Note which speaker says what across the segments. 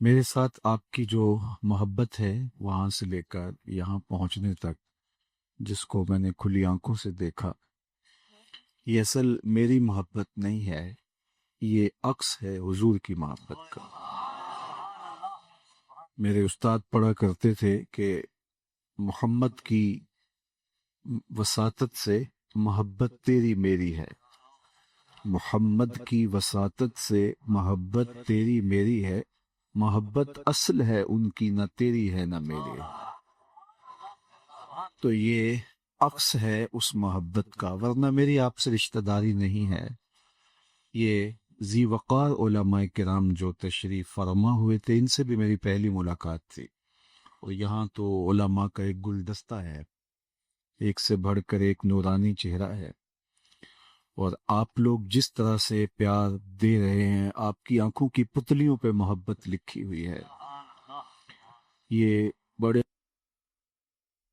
Speaker 1: میرے ساتھ آپ کی جو محبت ہے وہاں سے لے کر یہاں پہنچنے تک، جس کو میں نے کھلی آنکھوں سے دیکھا، یہ اصل میری محبت نہیں ہے، یہ عکس ہے حضور کی محبت کا۔ میرے استاد پڑھا کرتے تھے کہ محمد کی وساطت سے محبت تیری میری ہے، محمد کی وساطت سے محبت تیری میری ہے، محبت اصل ہے ان کی، نہ تیری ہے نہ میری ہے۔ تو یہ عکس ہے اس محبت کا، ورنہ میری آپ سے رشتہ داری نہیں ہے۔ یہ ذی وقار علماء کرام جو تشریف فرما ہوئے تھے، ان سے بھی میری پہلی ملاقات تھی، اور یہاں تو علماء کا ایک گلدستہ ہے، ایک سے بڑھ کر ایک نورانی چہرہ ہے، اور آپ لوگ جس طرح سے پیار دے رہے ہیں، آپ کی آنکھوں کی پتلیوں پہ محبت لکھی ہوئی ہے۔ یہ بڑے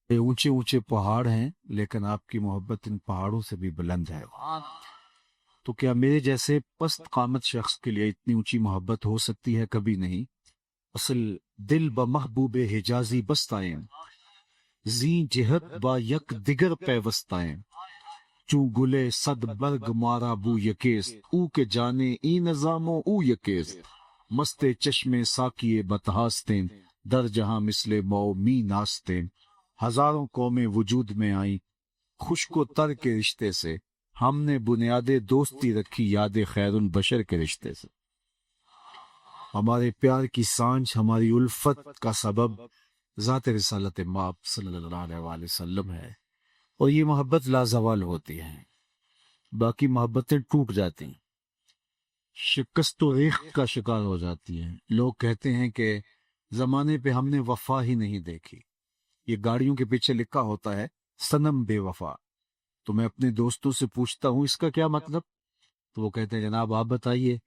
Speaker 1: اونچے اونچے پہاڑ ہیں، لیکن آپ کی محبت ان پہاڑوں سے بھی بلند ہے۔ تو کیا میرے جیسے پست قامت شخص کے لیے اتنی اونچی محبت ہو سکتی ہے؟ کبھی نہیں۔ اصل دل بمحبوب حجازی بستائیں، زی جہت با یک دیگر پیوستائیں، چوں گلے صد برگ مارا بو یکیست، او کے جانے ای نظام و او یکیست، مست چشم ساکیے بتہاستیں، در جہاں مثل مو می ناستیں، ہزاروں قومیں وجود میں آئیں خشک و تر کے رشتے سے، ہم نے بنیاد دوستی رکھی یاد خیر البشر کے رشتے سے۔ ہمارے پیار کی سانجھ، ہماری الفت کا سبب ذات رسالت مآب صلی اللہ علیہ وآلہ وسلم ہے، اور یہ محبت لازوال ہوتی ہے، باقی محبتیں ٹوٹ جاتی ہیں، شکست و ریخت کا شکار ہو جاتی ہیں۔ لوگ کہتے ہیں کہ زمانے پہ ہم نے وفا ہی نہیں دیکھی، یہ گاڑیوں کے پیچھے لکھا ہوتا ہے صنم بے وفا۔ تو میں اپنے دوستوں سے پوچھتا ہوں اس کا کیا مطلب؟ تو وہ کہتے ہیں جناب آپ بتائیے۔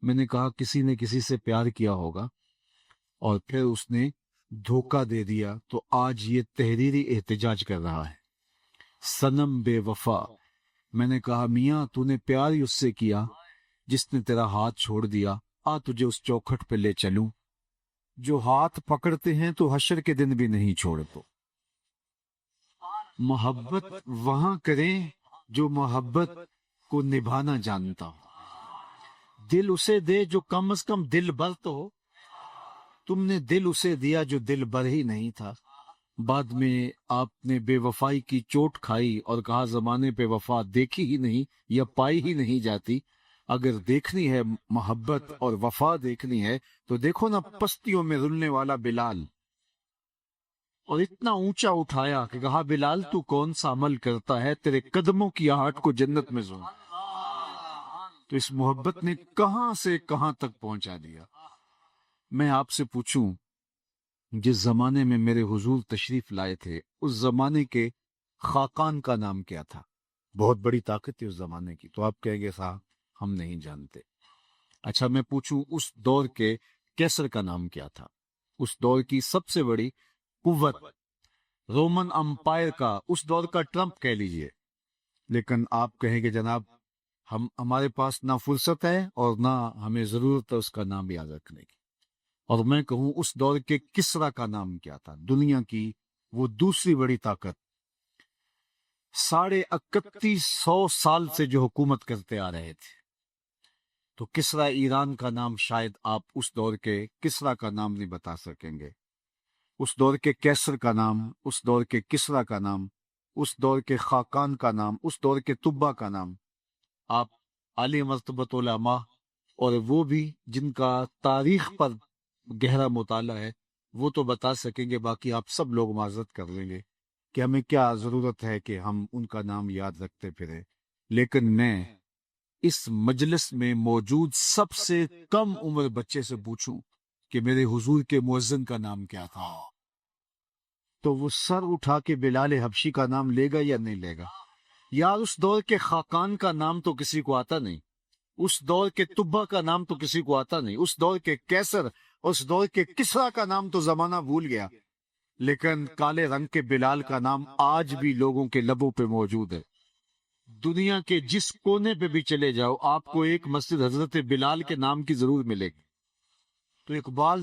Speaker 1: میں نے کہا کسی نے کسی سے پیار کیا ہوگا اور پھر اس نے دھوکہ دے دیا، تو آج یہ تحریری احتجاج کر رہا ہے، صنم بے وفا۔ میں نے کہا میاں تو نے پیار ہی اس سے کیا جس نے تیرا ہاتھ چھوڑ دیا، آ تجھے اس چوکھٹ پہ لے چلوں، جو ہاتھ پکڑتے ہیں تو حشر کے دن بھی نہیں چھوڑے۔ تو محبت وہاں کریں جو محبت کو نبھانا جانتا ہو، دل اسے دے جو کم از کم دل بر تو ہو۔ تم نے دل اسے دیا جو دل بر ہی نہیں تھا، بعد میں آپ نے بے وفائی کی چوٹ کھائی اور کہا زمانے پہ وفا دیکھی ہی نہیں یا پائی ہی نہیں جاتی۔ اگر دیکھنی ہے محبت اور وفا دیکھنی ہے تو دیکھو نا پستیوں میں رلنے والا بلال، اور اتنا اونچا اٹھایا کہ کہا بلال تو کون سا عمل کرتا ہے، تیرے قدموں کی آہٹ کو جنت میں زون۔ تو اس محبت نے کہاں سے کہاں تک پہنچا دیا۔ میں آپ سے پوچھوں، جس زمانے میں میرے حضور تشریف لائے تھے، اس زمانے کے خاقان کا نام کیا تھا؟ بہت بڑی طاقت تھی اس زمانے کی، تو آپ کہیں گے صاحب ہم نہیں جانتے۔ اچھا میں پوچھوں، اس دور کے کیسر کا نام کیا تھا؟ اس دور کی سب سے بڑی قوت، رومن امپائر کا، اس دور کا ٹرمپ کہہ لیجئے۔ لیکن آپ کہیں گے جناب ہمارے پاس نہ فرصت ہے اور نہ ہمیں ضرورت ہے اس کا نام یاد رکھنے کی۔ اور میں کہوں اس دور کے کسرا کا نام کیا تھا؟ دنیا کی وہ دوسری بڑی طاقت، 3150 سال سے جو حکومت کرتے آ رہے تھے۔ تو کسرا ایران کا نام شاید آپ اس دور کے کسرا کا نام نہیں بتا سکیں گے، اس دور کے کیسر کا نام، اس دور کے کسرا کا نام، اس دور کے خاقان کا نام، اس دور کے طبا کا نام آپ عالی مرتبت علماء، اور وہ بھی جن کا تاریخ پر گہرا مطالعہ ہے، وہ تو بتا سکیں گے، باقی آپ سب لوگ معذرت کر لیں گے کہ ہمیں کیا ضرورت ہے کہ ہم ان کا نام یاد رکھتے پھریں۔ لیکن میں اس مجلس میں موجود سب سے کم عمر بچے سے پوچھوں کہ میرے حضور کے مؤذن کا نام کیا تھا، تو وہ سر اٹھا کے بلال حبشی کا نام لے گا یا نہیں لے گا؟ یار اس دور کے خاقان کا نام تو کسی کو آتا نہیں، اس دور کے طبا کا نام تو کسی کو آتا نہیں، اس دور کے کیسر، اس دور کے کسرا کا نام تو زمانہ بھول گیا، لیکن کالے رنگ کے بلال کا نام آج بھی لوگوں کے لبوں پہ موجود ہے۔ دنیا کے جس کونے پہ بھی چلے جاؤ آپ کو ایک مسجد حضرت بلال کے نام کی ضرور ملے گی۔ تو اقبال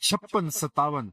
Speaker 1: 56-57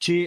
Speaker 1: 6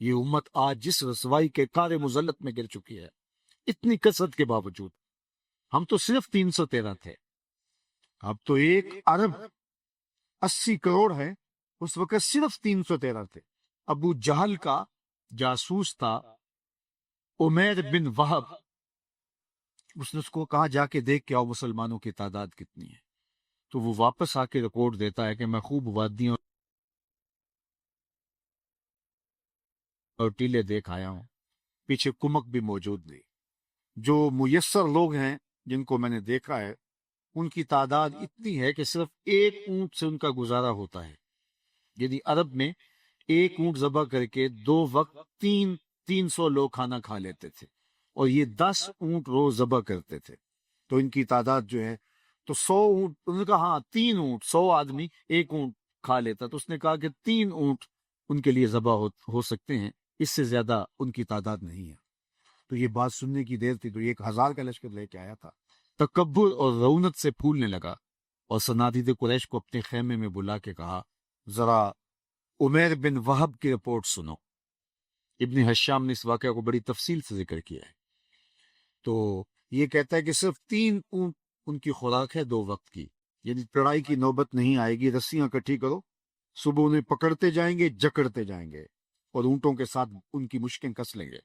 Speaker 1: یہ امت آج جس رسوائی کے کار مزلت میں گر چکی ہے، اتنی کثرت کے باوجود، ہم تو صرف 313 تھے، اب تو 1 ارب 80 کروڑ ہے، اس وقت صرف 313 تھے۔ ابو جہل کا جاسوس تھا عمیر بن وہب، اس نے اس کو کہا جا کے دیکھ کے آؤ مسلمانوں کی تعداد کتنی ہے، تو وہ واپس آ کے رپورٹ دیتا ہے کہ میں خوب وادیوں اور ٹیلے دیکھ آیا ہوں، پیچھے کمک بھی موجود نہیں۔ جو میسر لوگ ہیں جن کو میں نے دیکھا ہے، ان کی تعداد اتنی ہے کہ صرف 1 اونٹ سے ان کا گزارا ہوتا ہے، یعنی عرب میں 1 اونٹ ذبح کر کے 2 وقت 300 لوگ کھانا کھا لیتے تھے، اور یہ 10 اونٹ روز ذبح کرتے تھے، تو ان کی تعداد جو ہے تو 100 اونٹ، انہوں نے کہا ہاں 3 اونٹ، 100 آدمی 1 اونٹ کھا لیتا، تو اس نے کہا کہ 3 اونٹ ان کے لیے ذبح ہو سکتے ہیں، اس سے زیادہ ان کی تعداد نہیں ہے۔ تو یہ بات سننے کی دیر تھی تو یہ 1000 کا لشکر لے کے آیا تھا، تکبر اور رونت سے پھولنے لگا، اور صنادید قریش کو اپنے خیمے میں بلا کے کہا ذرا عمیر بن وہب کی رپورٹ سنو۔ ابن حشام نے اس واقعہ کو بڑی تفصیل سے ذکر کیا ہے، تو یہ کہتا ہے کہ صرف 3 اونٹ ان کی خوراک ہے 2 وقت کی، یعنی لڑائی کی نوبت نہیں آئے گی، رسیاں اکٹھی کرو، صبح انہیں پکڑتے جائیں گے، جکڑتے جائیں گے، اور اونٹوں کے ساتھ ان کی مشکیں کس لیں گے،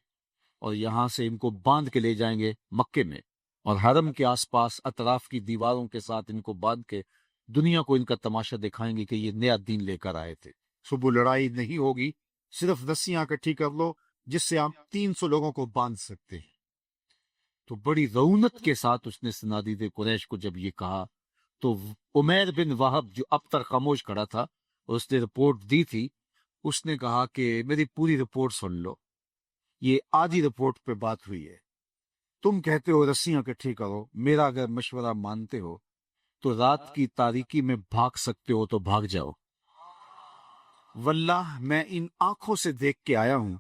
Speaker 1: اور یہاں سے ان کو باندھ کے لے جائیں گے مکے میں، اور حرم کے آس پاس اطراف کی دیواروں کے ساتھ ان کو باندھ کے دنیا کو ان کا تماشا دکھائیں گے کہ یہ نیا دین لے کر آئے تھے۔ صبح لڑائی نہیں ہوگی، صرف رسیاں اکٹھی کر لو جس سے آپ 300 لوگوں کو باندھ سکتے ہیں۔ تو بڑی رونت کے ساتھ اس نے صنادید قریش کو جب یہ کہا تو عمیر بن وہب جو اب تک خاموش کھڑا تھا اور اس نے رپورٹ دی تھی، اس نے کہا کہ میری پوری رپورٹ سن لو، یہ آدھی رپورٹ پہ بات ہوئی ہے، تم کہتے ہو رسیاں اکٹھی کرو، میرا اگر مشورہ مانتے ہو تو رات کی تاریکی میں بھاگ سکتے ہو تو بھاگ جاؤ، واللہ میں ان آنکھوں سے دیکھ کے آیا ہوں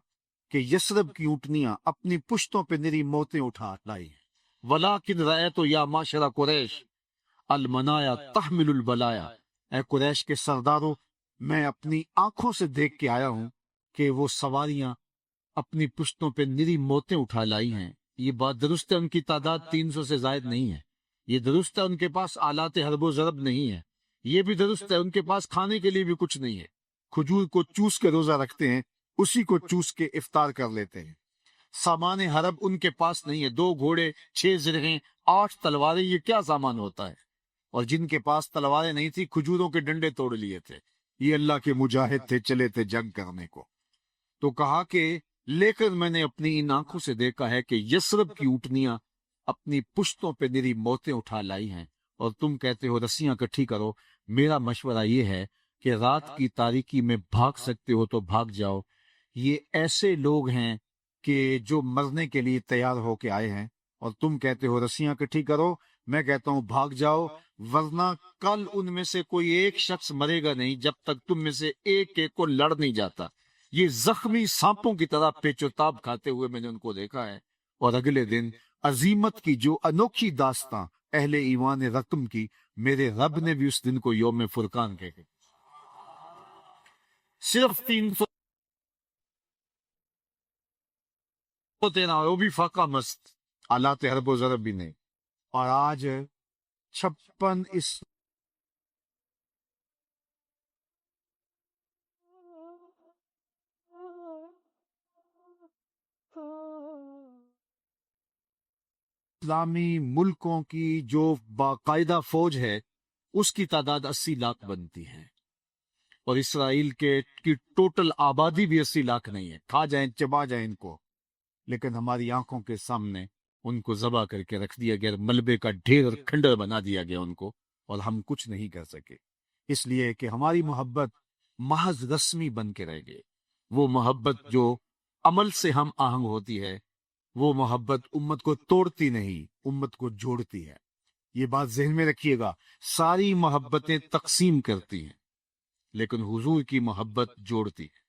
Speaker 1: کہ یثرب کی اونٹنیاں اپنی پشتوں پہ نری موتیں اٹھا لائی ہیں، ولیکن رأیت یا معاشر قریش المنایا تحمل البلایا، اے قریش کے سرداروں، میں اپنی آنکھوں سے دیکھ کے آیا ہوں کہ وہ سواریاں اپنی پشتوں پہ نری موتیں اٹھا لائی ہیں۔ یہ بات درست ہے، ان کی تعداد 300 سے زائد نہیں ہے، یہ درست ہے ان کے پاس آلات حرب و ضرب نہیں ہے، یہ بھی درست ہے ان کے پاس کھانے کے لیے بھی کچھ نہیں ہے، کھجور کو چوس کے روزہ رکھتے ہیں، اسی کو چوس کے افطار کر لیتے ہیں، سامان حرب ان کے پاس نہیں ہے، 2 گھوڑے، 6 زرہیں، 8 تلواریں، یہ کیا سامان ہوتا ہے؟ اور جن کے پاس تلواریں نہیں تھی کھجوروں کے ڈنڈے توڑ لیے تھے، یہ اللہ کے مجاہد تھے، چلے تھے جنگ کرنے کو۔ تو کہا کہ لیکن میں نے اپنی ان آنکھوں سے دیکھا ہے کہ یثرب کی اونٹنیاں اپنی پشتوں پہ نری موتیں اٹھا لائی ہیں، اور تم کہتے ہو رسیاں اکٹھی کرو، میرا مشورہ یہ ہے کہ رات کی تاریکی میں بھاگ سکتے ہو تو بھاگ جاؤ، یہ ایسے لوگ ہیں کہ جو مرنے کے لیے تیار ہو کے آئے ہیں، اور تم کہتے ہو رسیاں اکٹھی کرو، میں کہتا ہوں بھاگ جاؤ، ورنہ کل ان میں سے کوئی ایک شخص مرے گا نہیں جب تک تم میں سے ایک ایک کو لڑ نہیں جاتا۔ یہ زخمی سانپوں کی طرح پیچ و تاب کھاتے ہوئے میں نے ان کو دیکھا ہے، اور اگلے دن عظیمت کی جو انوکھی داستاں اہل ایمان رقم کی، میرے رب نے بھی اس دن کو یوم فرقان کہہ کے صرف 300 دینا، وہ بھی فاقہ مست، آلات حرب و ضرب بھی نہیں، اور آج 56 اسلامی ملکوں کی جو باقاعدہ فوج ہے اس کی تعداد 80 لاکھ بنتی ہے، اور اسرائیل کی ٹوٹل آبادی بھی 80 لاکھ نہیں ہے، کھا جائیں چبا جائیں ان کو، لیکن ہماری آنکھوں کے سامنے ان کو ذبح کر کے رکھ دیا گیا، ملبے کا ڈھیر اور کھنڈر بنا دیا گیا ان کو، اور ہم کچھ نہیں کر سکے، اس لیے کہ ہماری محبت محض رسمی بن کے رہ گئی، وہ محبت جو عمل سے ہم آہنگ ہوتی ہے، وہ محبت امت کو توڑتی نہیں، امت کو جوڑتی ہے۔ یہ بات ذہن میں رکھیے گا، ساری محبتیں تقسیم کرتی ہیں لیکن حضور کی محبت جوڑتی ہے،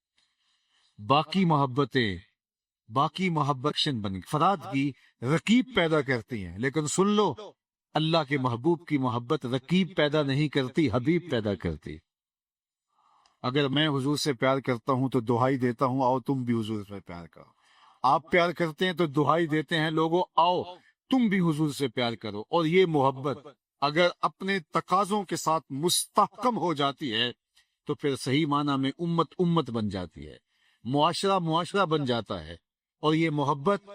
Speaker 1: باقی محبت بن فراد کی رقیب پیدا کرتی ہیں، لیکن سن لو، اللہ کے محبوب کی محبت رقیب پیدا نہیں کرتی، حبیب پیدا کرتی۔ اگر میں حضور سے پیار کرتا ہوں تو دہائی دیتا ہوں آؤ تم بھی حضور سے پیار کرو. آپ پیار کرتے ہیں تو دہائی دیتے ہیں لوگوں آؤ تم بھی حضور سے پیار کرو. اور یہ محبت اگر اپنے تقاضوں کے ساتھ مستحکم ہو جاتی ہے تو پھر صحیح معنی میں امت امت بن جاتی ہے، معاشرہ معاشرہ بن جاتا ہے. اور یہ محبت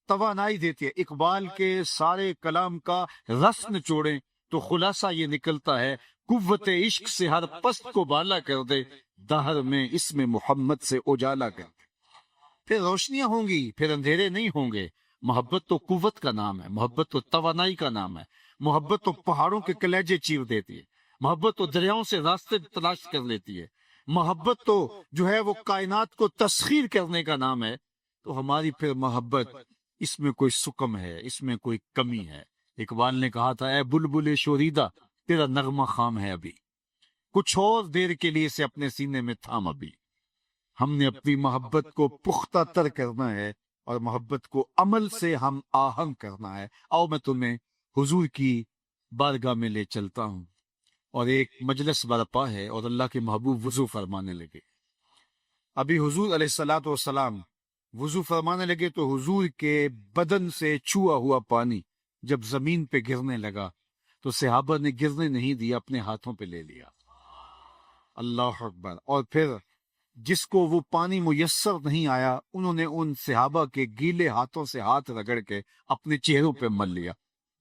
Speaker 1: توانائی دیتی ہے. اقبال کے سارے کلام کا رس نچوڑیں تو خلاصہ یہ نکلتا ہے، قوت عشق سے ہر پست کو بالا کر دے، دہر میں اس میں محمد سے اجالا کر دے. پھر روشنیاں ہوں گی، پھر اندھیرے نہیں ہوں گے. محبت تو قوت کا نام ہے، محبت تو توانائی کا نام ہے، محبت تو پہاڑوں کے کلیجے چیر دیتی ہے، محبت تو دریاؤں سے راستے تلاش کر لیتی ہے، محبت تو جو ہے وہ کائنات کو تسخیر کرنے کا نام ہے. تو ہماری پھر محبت اس میں کوئی سکم ہے، اس میں کوئی کمی ہے. اقبال نے کہا تھا اے بلبل شوریدہ تیرا نغمہ خام ہے ابھی، کچھ اور دیر کے لیے سے اپنے سینے میں تھام ابھی. ہم نے اپنی محبت کو پختہ تر کرنا ہے اور محبت کو عمل سے ہم آہنگ کرنا ہے. آؤ میں تمہیں حضور کی بارگاہ میں لے چلتا ہوں. اور ایک مجلس برپا ہے اور اللہ کے محبوب وضو فرمانے لگے. ابھی حضور علیہ الصلوۃ والسلام وضو فرمانے لگے تو حضور کے بدن سے چھوا ہوا پانی جب زمین پہ گرنے لگا تو صحابہ نے گرنے نہیں دیا، اپنے ہاتھوں پہ لے لیا. اللہ اکبر. اور پھر جس کو وہ پانی میسر نہیں آیا انہوں نے ان صحابہ کے گیلے ہاتھوں سے ہاتھ رگڑ کے اپنے چہروں پہ مل لیا.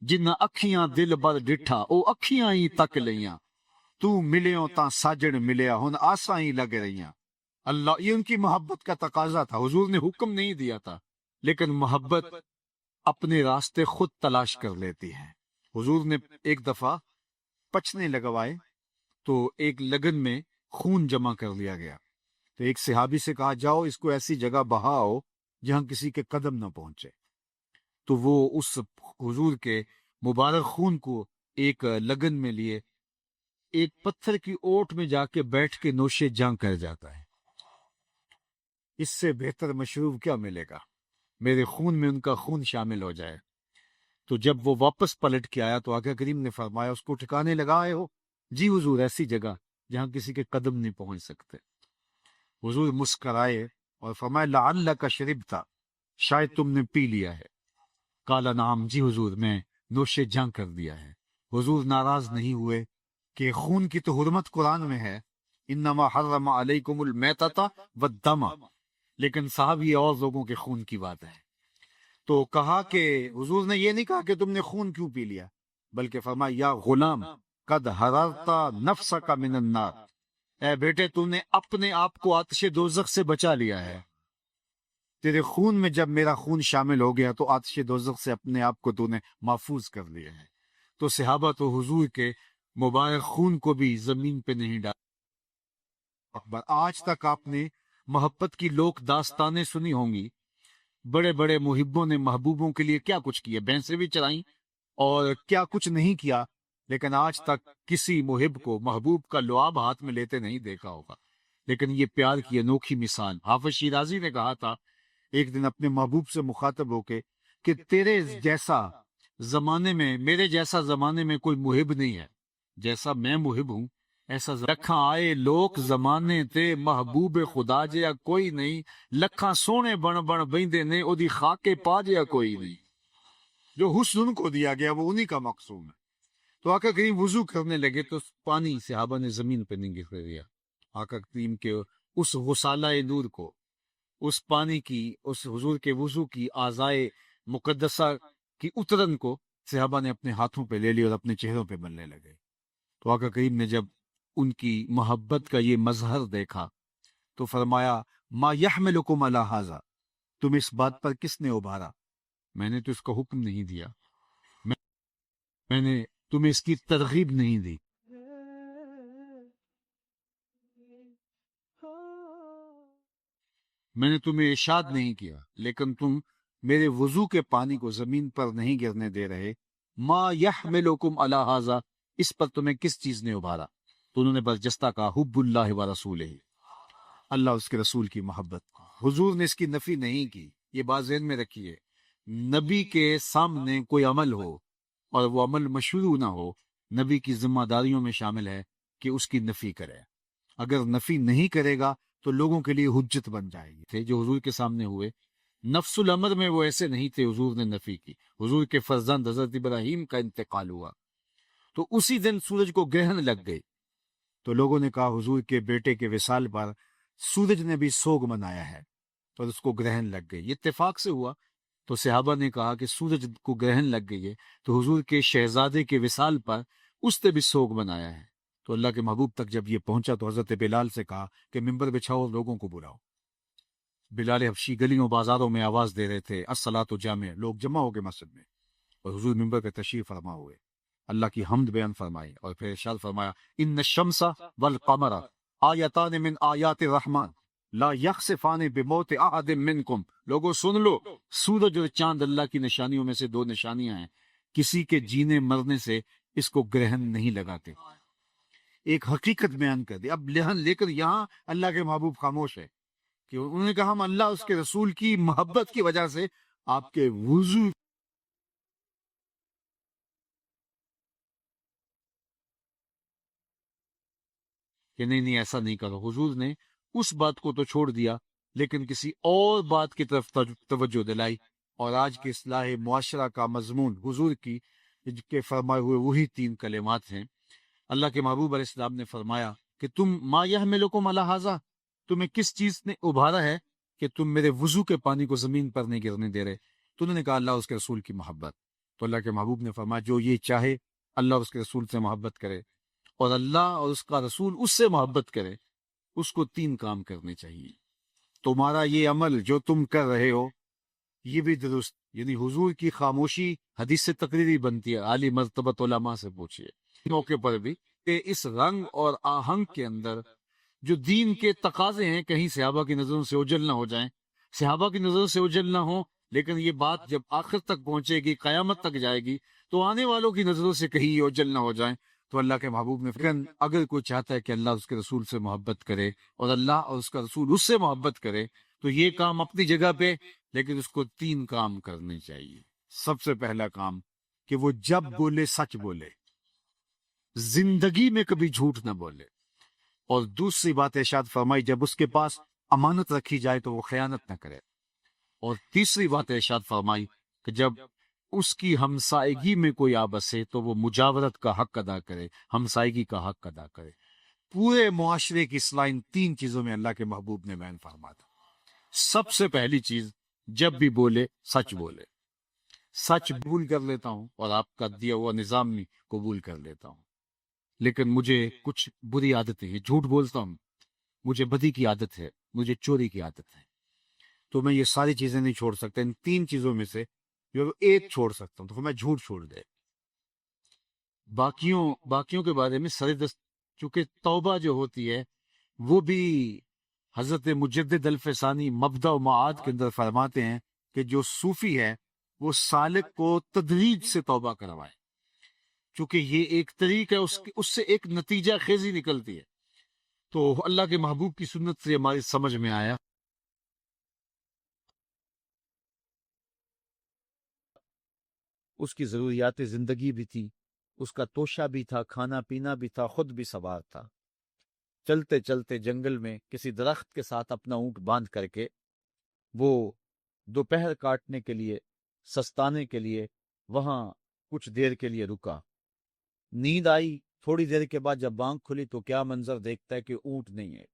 Speaker 1: جن اکھیاں دل بر ڈٹھا او اکھیاں ہی تک لیاں، تو ملیوں تا ساجن ملیا ہن آساں ہی لگ رہیاں. اللہ، یہ ان کی محبت کا تقاضا تھا. حضور نے حکم نہیں دیا تھا، لیکن محبت اپنے راستے خود تلاش کر لیتی ہے. حضور نے ایک دفعہ پچنے لگوائے تو ایک لگن میں خون جمع کر لیا گیا. تو ایک صحابی سے کہا جاؤ اس کو ایسی جگہ بہاؤ جہاں کسی کے قدم نہ پہنچے. تو وہ اس حضور کے مبارک خون کو ایک لگن میں لیے ایک پتھر کی اوٹ میں جا کے بیٹھ کے نوشے جاں کر جاتا ہے. اس سے بہتر مشروب کیا ملے گا؟ میرے خون میں ان کا خون شامل ہو جائے. تو جب وہ واپس پلٹ کے آیا تو آقا کریم نے فرمایا اس کو ٹھکانے لگائے ہو؟ جی حضور ایسی جگہ جہاں کسی کے قدم نہیں پہنچ سکتے. حضور مسکرائے اور فرمایا لعلک شربتا، شاید تم نے پی لیا ہے. قال نعم، جی حضور میں نوش جاں کر دیا ہے. حضور ناراض نہیں ہوئے کہ خون کی تو حرمت قرآن میں ہے، انما حرم علیکم المیتۃ والدم، لیکن صاحب یہ اور لوگوں کے خون کی بات ہے. تو کہا کہ حضور نے یہ نہیں کہا کہ تم نے خون کیوں پی لیا، بلکہ فرمایا یا غلام قد حررت نفسک من النار، اے بیٹے تم نے اپنے آپ کو آتش دوزخ سے بچا لیا ہے. تیرے خون میں جب میرا خون شامل ہو گیا تو آتش دوزخ سے اپنے آپ کو تو نے محفوظ کر لیا ہے. تو صحابہ تو حضور کے مبارک خون کو بھی زمین پہ نہیں ڈالا. اکبر، آج تک آپ نے محبت کی لوک داستانیں سنی ہوں گی. بڑے بڑے محبوں نے محبوبوں کے لیے کیا کچھ کیا، بھینسیں بھی چرائیں اور کیا کچھ نہیں کیا، لیکن آج تک کسی محب کو محبوب کا لعاب ہاتھ میں لیتے نہیں دیکھا ہوگا. لیکن یہ پیار کی انوکھی مثال. حافظ شیرازی نے کہا تھا ایک دن اپنے محبوب سے مخاطب ہو کے کہ تیرے جیسا زمانے میں، میرے جیسا زمانے میں کوئی محب نہیں ہے، جیسا میں محب ہوں ایسا لکھاں آئے لوک زمانے تے محبوب خدا جیا کوئی نہیں، لکھاں سونے بن بن بیندے نے او دی خاکے پا جیا کوئی نہیں. جو حسن کو دیا گیا وہ انہی کا مقصوم ہے. تو آقا کریم وضو کرنے لگے تو پانی صحابہ نے زمین پہ نہیں گر دیا. آقا کریم کے اس غسالہ نور کو، اس پانی کی، اس حضور کے وضو کی اعضائے مقدسہ کی اترن کو صحابہ نے اپنے ہاتھوں پہ لے لی اور اپنے چہروں پہ ملنے لگے. تو آقا کریم نے جب ان کی محبت کا یہ مظہر دیکھا تو فرمایا ما یحملکم علی ھذا، تم اس بات پر کس نے ابھارا؟ میں نے تو اس کا حکم نہیں دیا، میں نے تمہیں اس کی ترغیب نہیں دی. میں نے تمہیں ارشاد نہیں کیا، لیکن تم میرے وضو کے پانی کو زمین پر نہیں گرنے دے رہے. ما یحملکم علی ھذا، اس پر تمہیں کس چیز نے ابھارا؟ تو انہوں نے برجستہ کہا حب اللہ و رسولہ، اللہ اس کے رسول کی محبت. حضور نے اس کی نفی نہیں کی. یہ بات ذہن میں رکھیے، نبی کے سامنے کوئی عمل ہو اور وہ عمل مشروع نہ ہو، نبی کی ذمہ داریوں میں شامل ہے کہ اس کی نفی کرے. اگر نفی نہیں کرے گا تو لوگوں کے لیے حجت بن جائے گی. تھے جو حضور کے سامنے ہوئے نفس الامر میں وہ ایسے نہیں تھے. حضور نے نفی کی. حضور کے فرزند حضرت ابراہیم کا انتقال ہوا تو اسی دن سورج کو گرہن لگ گئی. تو لوگوں نے کہا حضور کے بیٹے کے وصال پر سورج نے بھی سوگ منایا ہے تو اس کو گرہن لگ گئی. یہ اتفاق سے ہوا. تو صحابہ نے کہا کہ سورج کو گرہن لگ گئی ہے تو حضور کے شہزادے کے وصال پر اس نے بھی سوگ منایا ہے. تو اللہ کے محبوب تک جب یہ پہنچا تو حضرت بلال سے کہا کہ ممبر بچھاؤ اور لوگوں کو بلاؤ. بلال حبشی گلیوں بازاروں میں آواز دے رہے تھے الصلاۃ جامع. لوگ جمع ہو گئے مسجد میں اور حضور ممبر پہ تشریف فرما ہوئے. اللہ کی حمد بیان فرمائی اور پھر ارشاد فرمایا ان الشمس والقمر آیتان من آیات الرحمن لا یخسفان بموت احد منکم. لوگوں سن لو، سورج اور چاند اللہ کی نشانیوں میں سے دو نشانیاں ہیں. کسی کے جینے مرنے سے اس کو گرہن نہیں لگاتے. ایک حقیقت بیان کر دی. اب لہن لے کر یہاں اللہ کے محبوب خاموش ہے کہ انہوں نے کہا ہم اللہ اس کے رسول کی محبت کی وجہ سے آپ کے وضو کہ نہیں ایسا نہیں کرو. حضور نے اس بات کو تو چھوڑ دیا لیکن کسی اور بات کی طرف توجہ دلائی. اور آج کی اصلاح معاشرہ کا مضمون حضور کی کے فرمائے ہوئے وہی 3 کلمات ہیں. اللہ کے محبوب علیہ السلام نے فرمایا کہ تم ما یحملکم علی ھذا، تمہیں کس چیز نے ابھارا ہے کہ تم میرے وضو کے پانی کو زمین پر نہیں گرنے دے رہے. تو انہوں نے کہا اللہ اس کے رسول کی محبت. تو اللہ کے محبوب نے فرمایا جو یہ چاہے اللہ اس کے رسول سے محبت کرے اور اللہ اور اس کا رسول اس سے محبت کرے، اس کو 3 کام کرنے چاہیے. تمہارا یہ عمل جو تم کر رہے ہو یہ بھی درست، یعنی حضور کی خاموشی حدیث سے تقریری بنتی ہے. عالی مرتبت علماء سے پوچھئے موقع پر بھی کہ اس رنگ اور آہنگ کے اندر جو دین کے تقاضے ہیں کہیں صحابہ کی نظروں سے اوجھل نہ ہو جائیں. صحابہ کی نظروں سے اوجھل نہ ہو لیکن یہ بات جب آخر تک پہنچے گی، قیامت تک جائے گی تو آنے والوں کی نظروں سے کہیں اوجھل نہ ہو جائیں. تو اللہ کے محبوب نے اگر کوئی چاہتا ہے کہ اللہ اس کے رسول سے محبت کرے اور اللہ اور اس کا رسول اس سے محبت کرے تو یہ کام اپنی جگہ پہ، لیکن اس کو 3 کام کرنے چاہیے. سب سے پہلا کام کہ وہ جب بولے سچ بولے، زندگی میں کبھی جھوٹ نہ بولے. اور دوسری بات ارشاد فرمائی جب اس کے پاس امانت رکھی جائے تو وہ خیانت نہ کرے. اور تیسری بات ارشاد فرمائی کہ جب اس کی ہمسائیگی میں کوئی آ بسے تو وہ مجاورت کا حق ادا کرے، ہمسائیگی کا حق ادا کرے. پورے معاشرے کی اصلاح ان 3 چیزوں میں اللہ کے محبوب نے بیان فرما تھا. سب سے پہلی چیز جب بھی بولے سچ بولے. سچ قبول کر لیتا ہوں اور آپ کا دیا ہوا نظام بھی قبول کر لیتا ہوں، لیکن مجھے کچھ بری عادتیں ہیں. جھوٹ بولتا ہوں، مجھے بدی کی عادت ہے، مجھے چوری کی عادت ہے. تو میں یہ ساری چیزیں نہیں چھوڑ سکتا. ان 3 چیزوں میں سے جو ایک چھوڑ سکتا ہوں تو میں جھوٹ چھوڑ دے. باقیوں کے بارے میں سردست، چونکہ توبہ جو ہوتی ہے وہ بھی حضرت مجدد الفسانی مبدأ و معاد کے اندر فرماتے ہیں کہ جو صوفی ہے وہ سالک کو تدریج سے توبہ کروائے، چونکہ یہ ایک طریق ہے، اس سے ایک نتیجہ خیزی نکلتی ہے. تو اللہ کے محبوب کی سنت سے ہماری سمجھ میں آیا اس کی ضروریات زندگی بھی تھی، اس کا توشہ بھی تھا، کھانا پینا بھی تھا، خود بھی سوار تھا. چلتے چلتے جنگل میں کسی درخت کے ساتھ اپنا اونٹ باندھ کر کے وہ دوپہر کاٹنے کے لیے، سستانے کے لیے وہاں کچھ دیر کے لیے رکا. نیند آئی. تھوڑی دیر کے بعد جب آنکھ کھلی تو کیا منظر دیکھتا ہے کہ اونٹ نہیں ہے.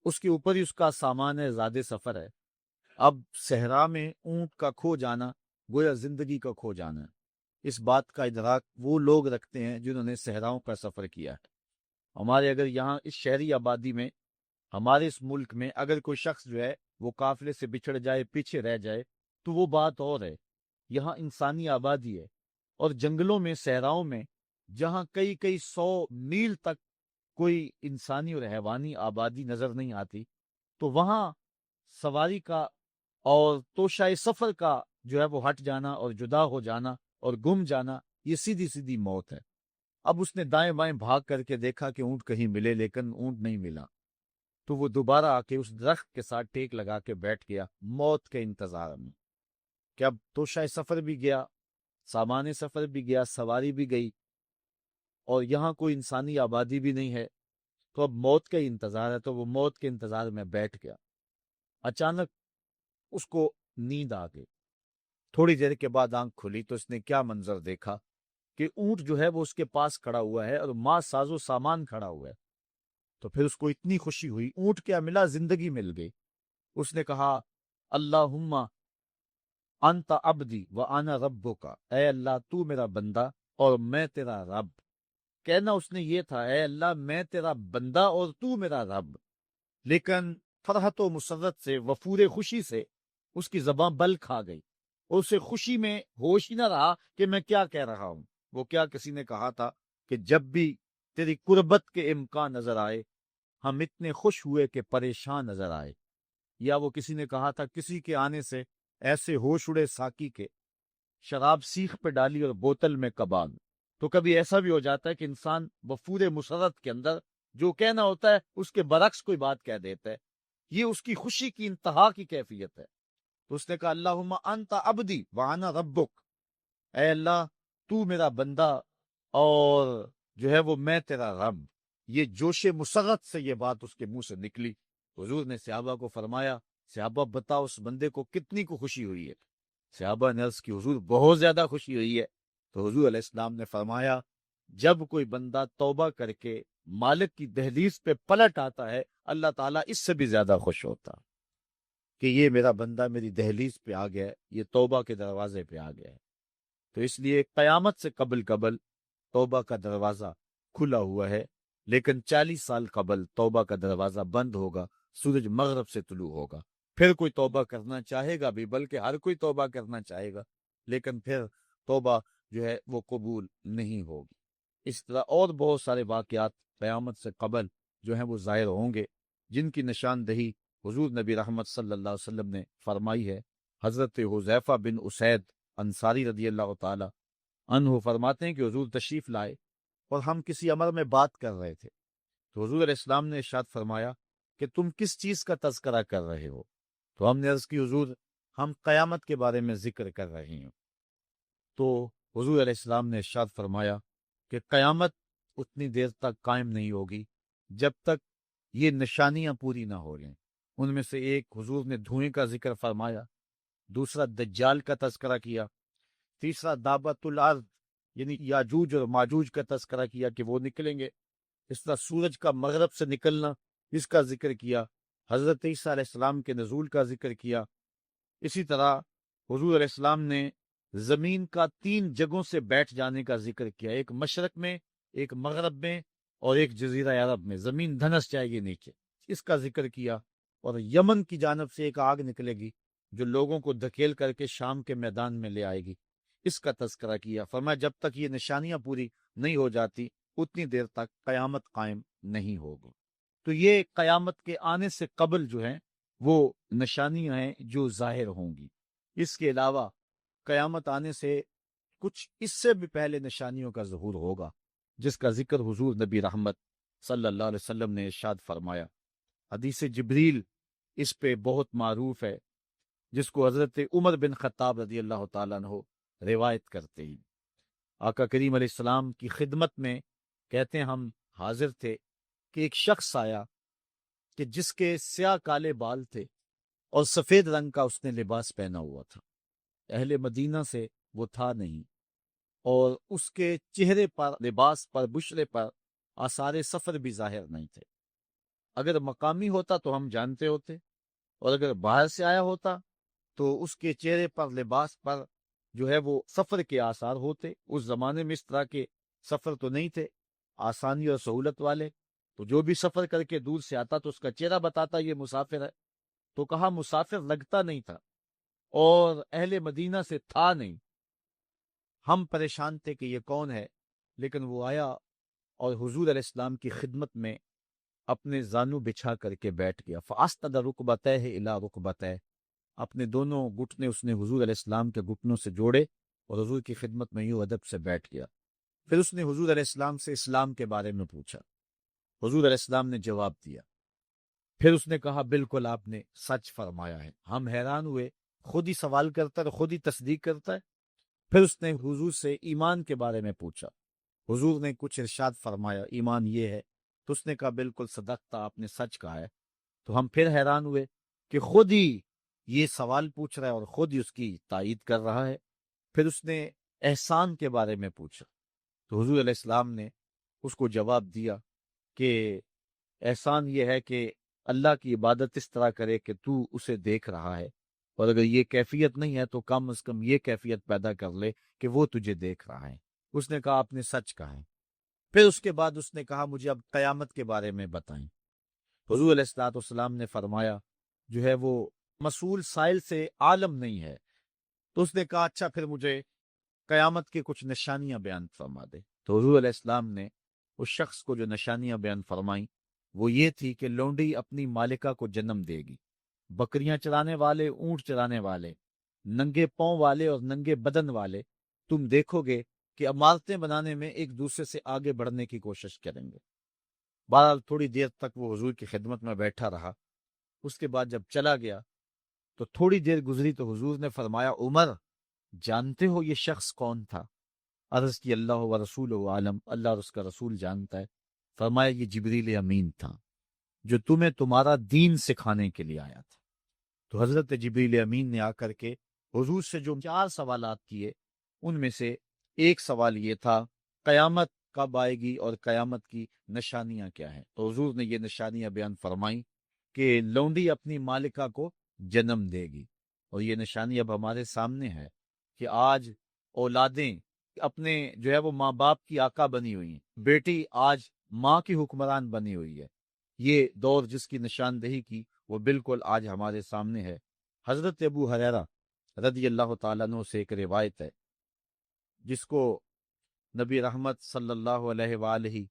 Speaker 1: اس کے اوپر ہی اس کا سامان ہے، زیادہ سفر ہے. اب صحرا میں اونٹ کا کھو جانا گویا زندگی کا کھو جانا. اس بات کا ادراک وہ لوگ رکھتے ہیں جنہوں نے صحراؤں کا سفر کیا. ہمارے اگر یہاں اس شہری آبادی میں، ہمارے اس ملک میں اگر کوئی شخص جو ہے وہ قافلے سے بچھڑ جائے، پیچھے رہ جائے تو وہ بات اور ہے. یہاں انسانی آبادی ہے اور جنگلوں میں، صحراؤں میں جہاں کئی 100 میل تک کوئی انسانی اور حیوانی آبادی نظر نہیں آتی، تو وہاں سواری کا اور توشہ سفر کا جو ہے وہ ہٹ جانا اور جدا ہو جانا اور گم جانا، یہ سیدھی سیدھی موت ہے. اب اس نے دائیں بائیں بھاگ کر کے دیکھا کہ اونٹ کہیں ملے، لیکن اونٹ نہیں ملا. تو وہ دوبارہ آ کے اس درخت کے ساتھ ٹیک لگا کے بیٹھ گیا موت کے انتظار میں کہ اب توشہ سفر بھی گیا، سامان سفر بھی گیا، سواری بھی گئی اور یہاں کوئی انسانی آبادی بھی نہیں ہے.
Speaker 2: تو اب موت کا ہی انتظار ہے، تو وہ موت کے انتظار میں بیٹھ گیا۔ اچانک اس کو نیند آ گئی، تھوڑی دیر کے بعد آنکھ کھلی تو اس نے کیا منظر دیکھا کہ اونٹ جو ہے وہ اس کے پاس کھڑا ہوا ہے اور ماں ساز و سامان کھڑا ہوا ہے۔ تو پھر اس کو اتنی خوشی ہوئی، اونٹ کیا ملا، زندگی مل گئی۔ اس نے کہا اللہم انت عبدی و انا ربک، اے اللہ تو میرا بندہ اور میں تیرا رب۔ کہنا اس نے یہ تھا، اے اللہ میں تیرا بندہ اور تو میرا رب، لیکن فرحت و مسرت سے، وفور خوشی سے اس کی زبان بل کھا گئی، اور اسے خوشی میں ہوش ہی نہ رہا کہ میں کیا کہہ رہا ہوں۔ وہ کیا کسی نے کہا تھا کہ جب بھی تیری قربت کے امکان نظر آئے ہم اتنے خوش ہوئے کہ پریشان نظر آئے، یا وہ کسی نے کہا تھا کسی کے آنے سے ایسے ہوش اڑے ساکی کے، شراب سیخ پہ ڈالی اور بوتل میں کباب۔ تو کبھی ایسا بھی ہو جاتا ہے کہ انسان وفور مسرت کے اندر جو کہنا ہوتا ہے اس کے برعکس کوئی بات کہہ دیتا ہے، یہ اس کی خوشی کی انتہا کی کیفیت ہے۔ تو اس نے کہا اللہم انت عبدی وانا ربک، اے اللہ تو میرا بندہ اور جو ہے وہ میں تیرا رب۔ یہ جوش مسرت سے یہ بات اس کے منہ سے نکلی۔ حضور نے صحابہ کو فرمایا، صحابہ بتاؤ اس بندے کو کتنی کو خوشی ہوئی ہے؟ صحابہ نے عرض کی حضور بہت زیادہ خوشی ہوئی ہے۔ تو حضور علیہ السلام نے فرمایا جب کوئی بندہ توبہ کر کے مالک کی دہلیز پہ پلٹ آتا ہے اللہ تعالیٰ اس سے بھی زیادہ خوش ہوتا کہ یہ میرا بندہ میری دہلیز پہ آ گیا ہے، یہ توبہ کے دروازے پہ آ گیا ہے۔ تو اس لیے قیامت سے قبل توبہ کا دروازہ کھلا ہوا ہے، لیکن 40 سال قبل توبہ کا دروازہ بند ہوگا، سورج مغرب سے طلوع ہوگا۔ پھر کوئی توبہ کرنا چاہے گا بھی، بلکہ ہر کوئی توبہ کرنا چاہے گا، لیکن پھر توبہ جو ہے وہ قبول نہیں ہوگی۔ اس طرح اور بہت سارے واقعات قیامت سے قبل جو ہیں وہ ظاہر ہوں گے، جن کی نشاندہی حضور نبی رحمت صلی اللہ علیہ وسلم نے فرمائی ہے۔ حضرت حذیفہ بن اسید انصاری رضی اللہ تعالی عنہ فرماتے ہیں کہ حضور تشریف لائے اور ہم کسی امر میں بات کر رہے تھے، تو حضور علیہ السلام نے ارشاد فرمایا کہ تم کس چیز کا تذکرہ کر رہے ہو؟ تو ہم نے عرض کی حضور ہم قیامت کے بارے میں ذکر کر رہے ہیں۔ تو حضور علیہ السلام نے ارشاد فرمایا کہ قیامت اتنی دیر تک قائم نہیں ہوگی جب تک یہ نشانیاں پوری نہ ہو جائیں۔ ان میں سے ایک حضور نے دھوئیں کا ذکر فرمایا، دوسرا دجال کا تذکرہ کیا، تیسرا دابت الارض یعنی یاجوج اور ماجوج کا تذکرہ کیا کہ وہ نکلیں گے، اس طرح سورج کا مغرب سے نکلنا اس کا ذکر کیا، حضرت عیسیٰ علیہ السلام کے نزول کا ذکر کیا۔ اسی طرح حضور علیہ السلام نے زمین کا 3 جگہوں سے بیٹھ جانے کا ذکر کیا، ایک مشرق میں، ایک مغرب میں اور ایک جزیرہ عرب میں، زمین دھنس جائے گی نیچے، اس کا ذکر کیا۔ اور یمن کی جانب سے ایک آگ نکلے گی جو لوگوں کو دھکیل کر کے شام کے میدان میں لے آئے گی، اس کا تذکرہ کیا۔ فرمایا جب تک یہ نشانیاں پوری نہیں ہو جاتی اتنی دیر تک قیامت قائم نہیں ہوگی۔ تو یہ قیامت کے آنے سے قبل جو ہیں وہ نشانیاں ہیں جو ظاہر ہوں گی۔ اس کے علاوہ قیامت آنے سے کچھ اس سے بھی پہلے نشانیوں کا ظہور ہوگا، جس کا ذکر حضور نبی رحمت صلی اللہ علیہ وسلم نے ارشاد فرمایا۔ حدیث جبریل اس پہ بہت معروف ہے، جس کو حضرت عمر بن خطاب رضی اللہ تعالیٰ عنہ روایت کرتے ہیں۔ آقا کریم علیہ السلام کی خدمت میں کہتے ہیں ہم حاضر تھے کہ ایک شخص آیا کہ جس کے سیاہ کالے بال تھے اور سفید رنگ کا اس نے لباس پہنا ہوا تھا، اہل مدینہ سے وہ تھا نہیں، اور اس کے چہرے پر، لباس پر، بشرے پر آثار سفر بھی ظاہر نہیں تھے۔ اگر مقامی ہوتا تو ہم جانتے ہوتے، اور اگر باہر سے آیا ہوتا تو اس کے چہرے پر، لباس پر جو ہے وہ سفر کے آثار ہوتے۔ اس زمانے میں اس طرح کے سفر تو نہیں تھے آسانی اور سہولت والے، تو جو بھی سفر کر کے دور سے آتا تو اس کا چہرہ بتاتا یہ مسافر ہے۔ تو کہا مسافر لگتا نہیں تھا اور اہل مدینہ سے تھا نہیں۔ ہم پریشان تھے کہ یہ کون ہے، لیکن وہ آیا اور حضور علیہ السلام کی خدمت میں اپنے زانو بچھا کر کے بیٹھ گیا۔ فَأَسْنَدَ رُكْبَتَيْهِ إِلَىٰ رُكْبَتَيْهِ، اپنے دونوں گھٹنے اس نے حضور علیہ السلام کے گھٹنوں سے جوڑے اور حضور کی خدمت میں یوں ادب سے بیٹھ گیا۔ پھر اس نے حضور علیہ السلام سے اسلام کے بارے میں پوچھا، حضور علیہ السلام نے جواب دیا۔ پھر اس نے کہا بالکل آپ نے سچ فرمایا ہے۔ ہم حیران ہوئے، خود ہی سوال کرتا ہے اور خود ہی تصدیق کرتا ہے۔ پھر اس نے حضور سے ایمان کے بارے میں پوچھا، حضور نے کچھ ارشاد فرمایا، ایمان یہ ہے تو اس نے کہا بالکل صدقتا، آپ نے سچ کہا ہے۔ تو ہم پھر حیران ہوئے کہ خود ہی یہ سوال پوچھ رہا ہے اور خود ہی اس کی تائید کر رہا ہے۔ پھر اس نے احسان کے بارے میں پوچھا، تو حضور علیہ السلام نے اس کو جواب دیا کہ احسان یہ ہے کہ اللہ کی عبادت اس طرح کرے کہ تو اسے دیکھ رہا ہے، اور اگر یہ کیفیت نہیں ہے تو کم از کم یہ کیفیت پیدا کر لے کہ وہ تجھے دیکھ رہا ہے۔ اس نے کہا آپ نے سچ کہا ہے۔ پھر اس کے بعد اس نے کہا مجھے اب قیامت کے بارے میں بتائیں۔ حضور علیہ الصلوۃ والسلام نے فرمایا جو ہے وہ مسئول سائل سے عالم نہیں ہے۔ تو اس نے کہا اچھا پھر مجھے قیامت کی کچھ نشانیاں بیان فرما دے۔ تو حضور علیہ السلام نے اس شخص کو جو نشانیاں بیان فرمائیں وہ یہ تھی کہ لونڈی اپنی مالکہ کو جنم دے گی، بکریاں چرانے والے، اونٹ چرانے والے، ننگے پاؤں والے اور ننگے بدن والے تم دیکھو گے کہ عمارتیں بنانے میں ایک دوسرے سے آگے بڑھنے کی کوشش کریں گے۔ بہرحال تھوڑی دیر تک وہ حضور کی خدمت میں بیٹھا رہا۔ اس کے بعد جب چلا گیا تو تھوڑی دیر گزری تو حضور نے فرمایا عمر جانتے ہو یہ شخص کون تھا؟ عرض کی اللہ و رسول و عالم، اللہ اور اس کا رسول جانتا ہے۔ فرمایا یہ جبریل امین تھا جو تمہیں تمہارا دین سکھانے کے لیے آیا تھا۔ تو حضرت جبریل امین نے آ کر کے حضور سے جو 4 سوالات کیے ان میں سے ایک سوال یہ تھا قیامت کب آئے گی اور قیامت کی نشانیاں کیا ہیں؟ تو حضور نے یہ نشانیاں بیان فرمائیں کہ لونڈی اپنی مالکہ کو جنم دے گی، اور یہ نشانی اب ہمارے سامنے ہے کہ آج اولادیں اپنے جو ہے وہ ماں باپ کی آقا بنی ہوئی ہیں، بیٹی آج ماں کی حکمران بنی ہوئی ہے۔ یہ دور جس کی نشاندہی کی وہ بالکل آج ہمارے سامنے ہے۔ حضرت ابو ہریرہ رضی اللہ تعالیٰ عنہ سے ایک روایت ہے جس کو نبی رحمت صلی اللہ علیہ وآلہ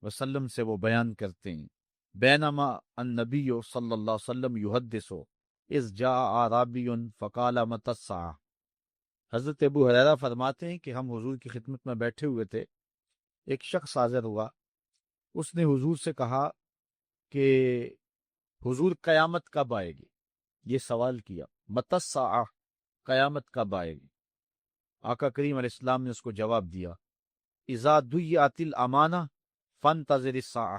Speaker 2: وسلم سے وہ بیان کرتے ہیں، بینما النبی صلی اللہ علیہ وسلم یحدث اذ جاء اعرابی فقال متی الساعة۔ حضرت ابو ہریرہ فرماتے ہیں کہ ہم حضور کی خدمت میں بیٹھے ہوئے تھے، ایک شخص حاضر ہوا، اس نے حضور سے کہا کہ حضور قیامت کب آئے گی؟ یہ سوال کیا، متی الساعة، قیامت کب آئے گی؟ آقا کریم علیہ السلام نے اس کو جواب دیا، اذا ضیعت الامانہ فانتظر الساعة،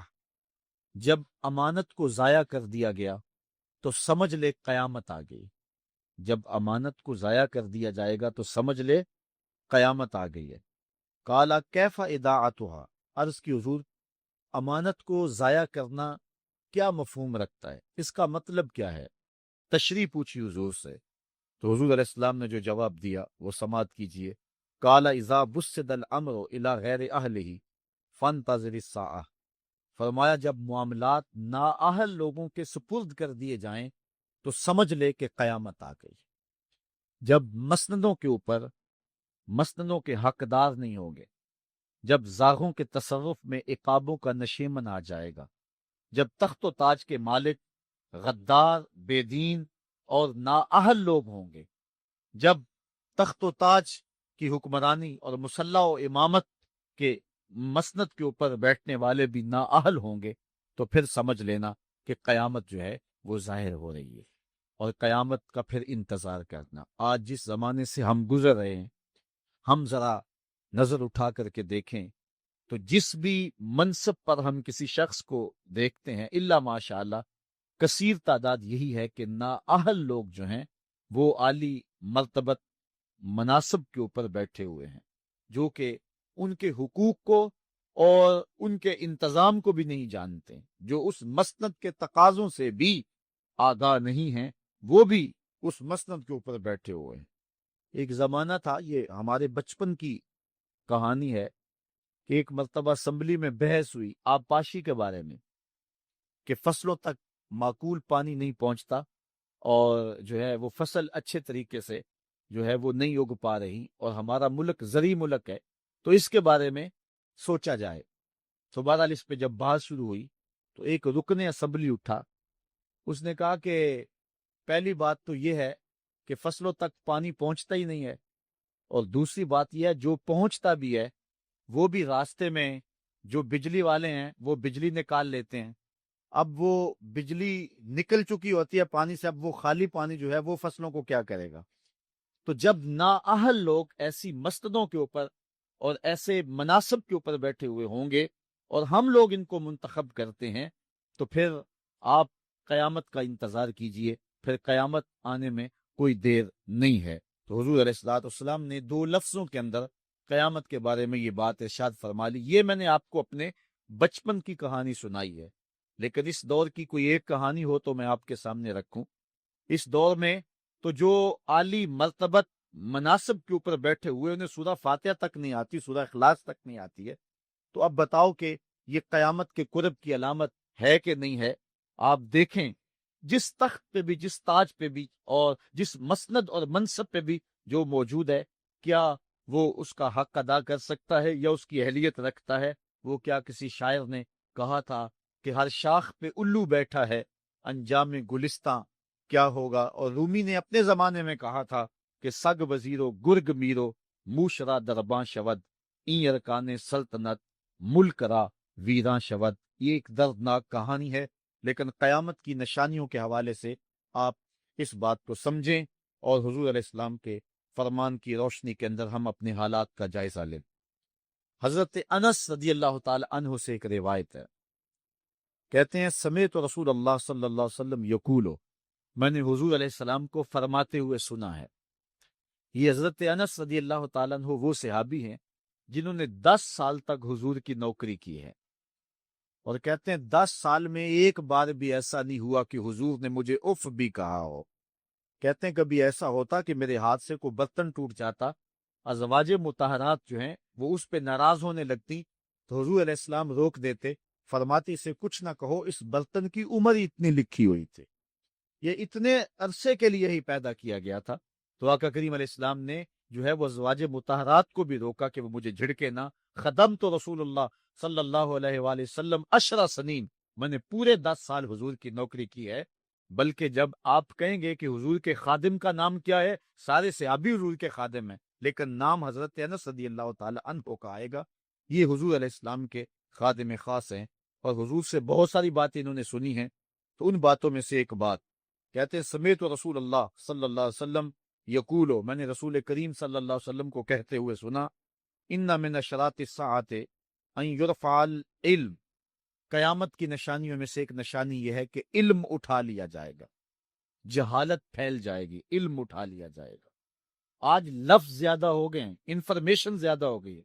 Speaker 2: جب امانت کو ضائع کر دیا گیا تو سمجھ لے قیامت آ گئی۔ جب امانت کو ضائع کر دیا جائے گا تو سمجھ لے قیامت آ گئی ہے۔ قال کیف اضاعتها، عرض کی حضور امانت کو ضائع کرنا کیا مفہوم رکھتا ہے، اس کا مطلب کیا ہے؟ تشریح پوچھی حضور سے، تو حضور علیہ السلام نے جو جواب دیا وہ سماعت کیجئے۔ قال اذا بسد الامر الى غیر اہلہ فانتظر الساعة، فرمایا جب معاملات نااہل لوگوں کے سپرد کر دیے جائیں تو سمجھ لے کہ قیامت آ گئی۔ جب مسندوں کے اوپر مسندوں کے حقدار نہیں ہوں گے، جب زاغوں کے تصرف میں عقابوں کا نشیمن آ جائے گا، جب تخت و تاج کے مالک غدار، بے دین اور نااہل لوگ ہوں گے، جب تخت و تاج کی حکمرانی اور مسلح و امامت کے مسند کے اوپر بیٹھنے والے بھی نااہل ہوں گے، تو پھر سمجھ لینا کہ قیامت جو ہے وہ ظاہر ہو رہی ہے، اور قیامت کا پھر انتظار کرنا۔ آج جس زمانے سے ہم گزر رہے ہیں، ہم ذرا نظر اٹھا کر کے دیکھیں تو جس بھی منصب پر ہم کسی شخص کو دیکھتے ہیں الا ماشاء اللہ کثیر تعداد یہی ہے کہ نااہل لوگ جو ہیں وہ عالی مرتبت مناصب کے اوپر بیٹھے ہوئے ہیں، جو کہ ان کے حقوق کو اور ان کے انتظام کو بھی نہیں جانتے، جو اس مسند کے تقاضوں سے بھی آگاہ نہیں ہیں، وہ بھی اس مسند کے اوپر بیٹھے ہوئے ہیں۔ ایک زمانہ تھا، یہ ہمارے بچپن کی کہانی ہے، کہ ایک مرتبہ اسمبلی میں بحث ہوئی آبپاشی کے بارے میں کہ فصلوں تک معقول پانی نہیں پہنچتا اور جو ہے وہ فصل اچھے طریقے سے جو ہے وہ نہیں اگ پا رہی، اور ہمارا ملک زرعی ملک ہے، تو اس کے بارے میں سوچا جائے۔ تو بہرحال اس پہ جب بات شروع ہوئی تو ایک رکن اسمبلی اٹھا، اس نے کہا کہ پہلی بات تو یہ ہے کہ فصلوں تک پانی پہنچتا ہی نہیں ہے، اور دوسری بات یہ ہے جو پہنچتا بھی ہے وہ بھی راستے میں جو بجلی والے ہیں وہ بجلی نکال لیتے ہیں، اب وہ بجلی نکل چکی ہوتی ہے پانی سے، اب وہ خالی پانی جو ہے وہ فصلوں کو کیا کرے گا؟ تو جب نااہل لوگ ایسی مسندوں کے اوپر اور ایسے مناصب کے اوپر بیٹھے ہوئے ہوں گے اور ہم لوگ ان کو منتخب کرتے ہیں، تو پھر آپ قیامت کا انتظار کیجئے، پھر قیامت آنے میں کوئی دیر نہیں ہے۔ تو حضور علیہ الصلوۃ والسلام نے 2 لفظوں کے اندر قیامت کے بارے میں یہ بات ارشاد فرما لی۔ یہ میں نے آپ کو اپنے بچپن کی کہانی سنائی ہے، لیکن اس دور کی کوئی ایک کہانی ہو تو میں آپ کے سامنے رکھوں۔ اس دور میں تو جو عالی مرتبت مناصب کے اوپر بیٹھے ہوئے انہیں سورہ فاتحہ تک نہیں آتی، سورہ اخلاص تک نہیں آتی ہے، تو اب بتاؤ کہ یہ قیامت کے قرب کی علامت ہے کہ نہیں ہے؟ آپ دیکھیں، جس تخت پہ بھی، جس تاج پہ بھی، اور جس مسند اور منصب پہ بھی جو موجود ہے، کیا وہ اس کا حق ادا کر سکتا ہے یا اس کی اہلیت رکھتا ہے؟ وہ کیا کسی شاعر نے کہا تھا کہ ہر شاخ پہ الو بیٹھا ہے، انجام گلستاں کیا ہوگا؟ اور رومی نے اپنے زمانے میں کہا تھا کہ سگ وزیرو گرگ میرو موشرا درباں شود این ارکان سلطنت ملک را ویراں شود۔ یہ ایک دردناک کہانی ہے، لیکن قیامت کی نشانیوں کے حوالے سے آپ اس بات کو سمجھیں اور حضور علیہ السلام کے فرمان کی روشنی کے اندر ہم اپنے حالات کا جائزہ لیں۔ حضرت انس رضی اللہ تعالی عنہ سے ایک روایت ہے، کہتے ہیں سمیت رسول اللہ صلی اللہ علیہ وسلم یقولو، میں نے حضور علیہ السلام کو فرماتے ہوئے سنا ہے۔ یہ حضرت انس رضی اللہ تعالیٰ عنہ وہ صحابی ہیں جنہوں نے 10 سال تک حضور کی نوکری کی ہے، اور کہتے ہیں 10 سال میں ایک بار بھی ایسا نہیں ہوا کہ حضور نے مجھے اف بھی کہا ہو۔ کہتے ہیں کبھی ایسا ہوتا کہ میرے ہاتھ سے کوئی برتن ٹوٹ جاتا، ازواج مطہرات جو ہیں وہ اس پہ ناراض ہونے لگتی، تو حضور علیہ السلام روک دیتے، فرماتی سے کچھ نہ کہو، اس برتن کی عمر ہی اتنی لکھی ہوئی تھی، یہ اتنے عرصے کے لیے ہی پیدا کیا گیا تھا۔ تو آقا کریم علیہ السلام نے جو ہے وہ ازواج مطہرات کو بھی روکا کہ وہ مجھے جھڑکے نہ۔ خدم تو رسول اللہ صلی اللہ علیہ وآلہ وسلم 10 سنین، میں نے پورے 10 سال حضور کی نوکری کی ہے۔ بلکہ جب آپ کہیں گے کہ حضور کے خادم کا نام کیا ہے، سارے صحابی حضور کے خادم ہیں، لیکن نام حضرت انس رضی اللہ تعالی عنہ کا آئے گا۔ یہ حضور علیہ السلام کے خادم خاص ہیں، اور حضور سے بہت ساری باتیں انہوں نے سنی ہیں۔ تو ان باتوں میں سے ایک بات کہتے ہیں سمیت رسول اللہ صلی اللہ علیہ وسلم یقولو، میں نے رسول کریم صلی اللہ علیہ وسلم کو کہتے ہوئے سنا، ان من اشراط الساعۃ ان یرفع العلم، قیامت کی نشانیوں میں سے ایک نشانی یہ ہے کہ علم اٹھا لیا جائے گا، جہالت پھیل جائے گی، علم اٹھا لیا جائے گا۔ آج لفظ زیادہ ہو گئے ہیں، انفارمیشن زیادہ ہو گئی ہے،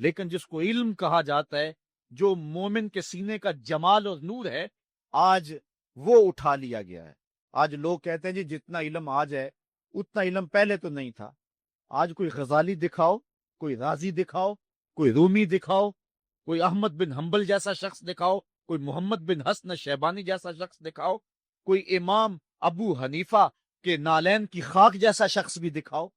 Speaker 2: لیکن جس کو علم کہا جاتا ہے، جو مومن کے سینے کا جمال اور نور ہے، آج وہ اٹھا لیا گیا ہے۔ آج لوگ کہتے ہیں جی جتنا علم آج ہے اتنا علم پہلے تو نہیں تھا۔ آج کوئی غزالی دکھاؤ، کوئی رازی دکھاؤ، کوئی رومی دکھاؤ، کوئی احمد بن حنبل جیسا شخص دکھاؤ، کوئی محمد بن حسن شیبانی جیسا شخص دکھاؤ، کوئی امام ابو حنیفہ کے نالین کی خاک جیسا شخص بھی دکھاؤ،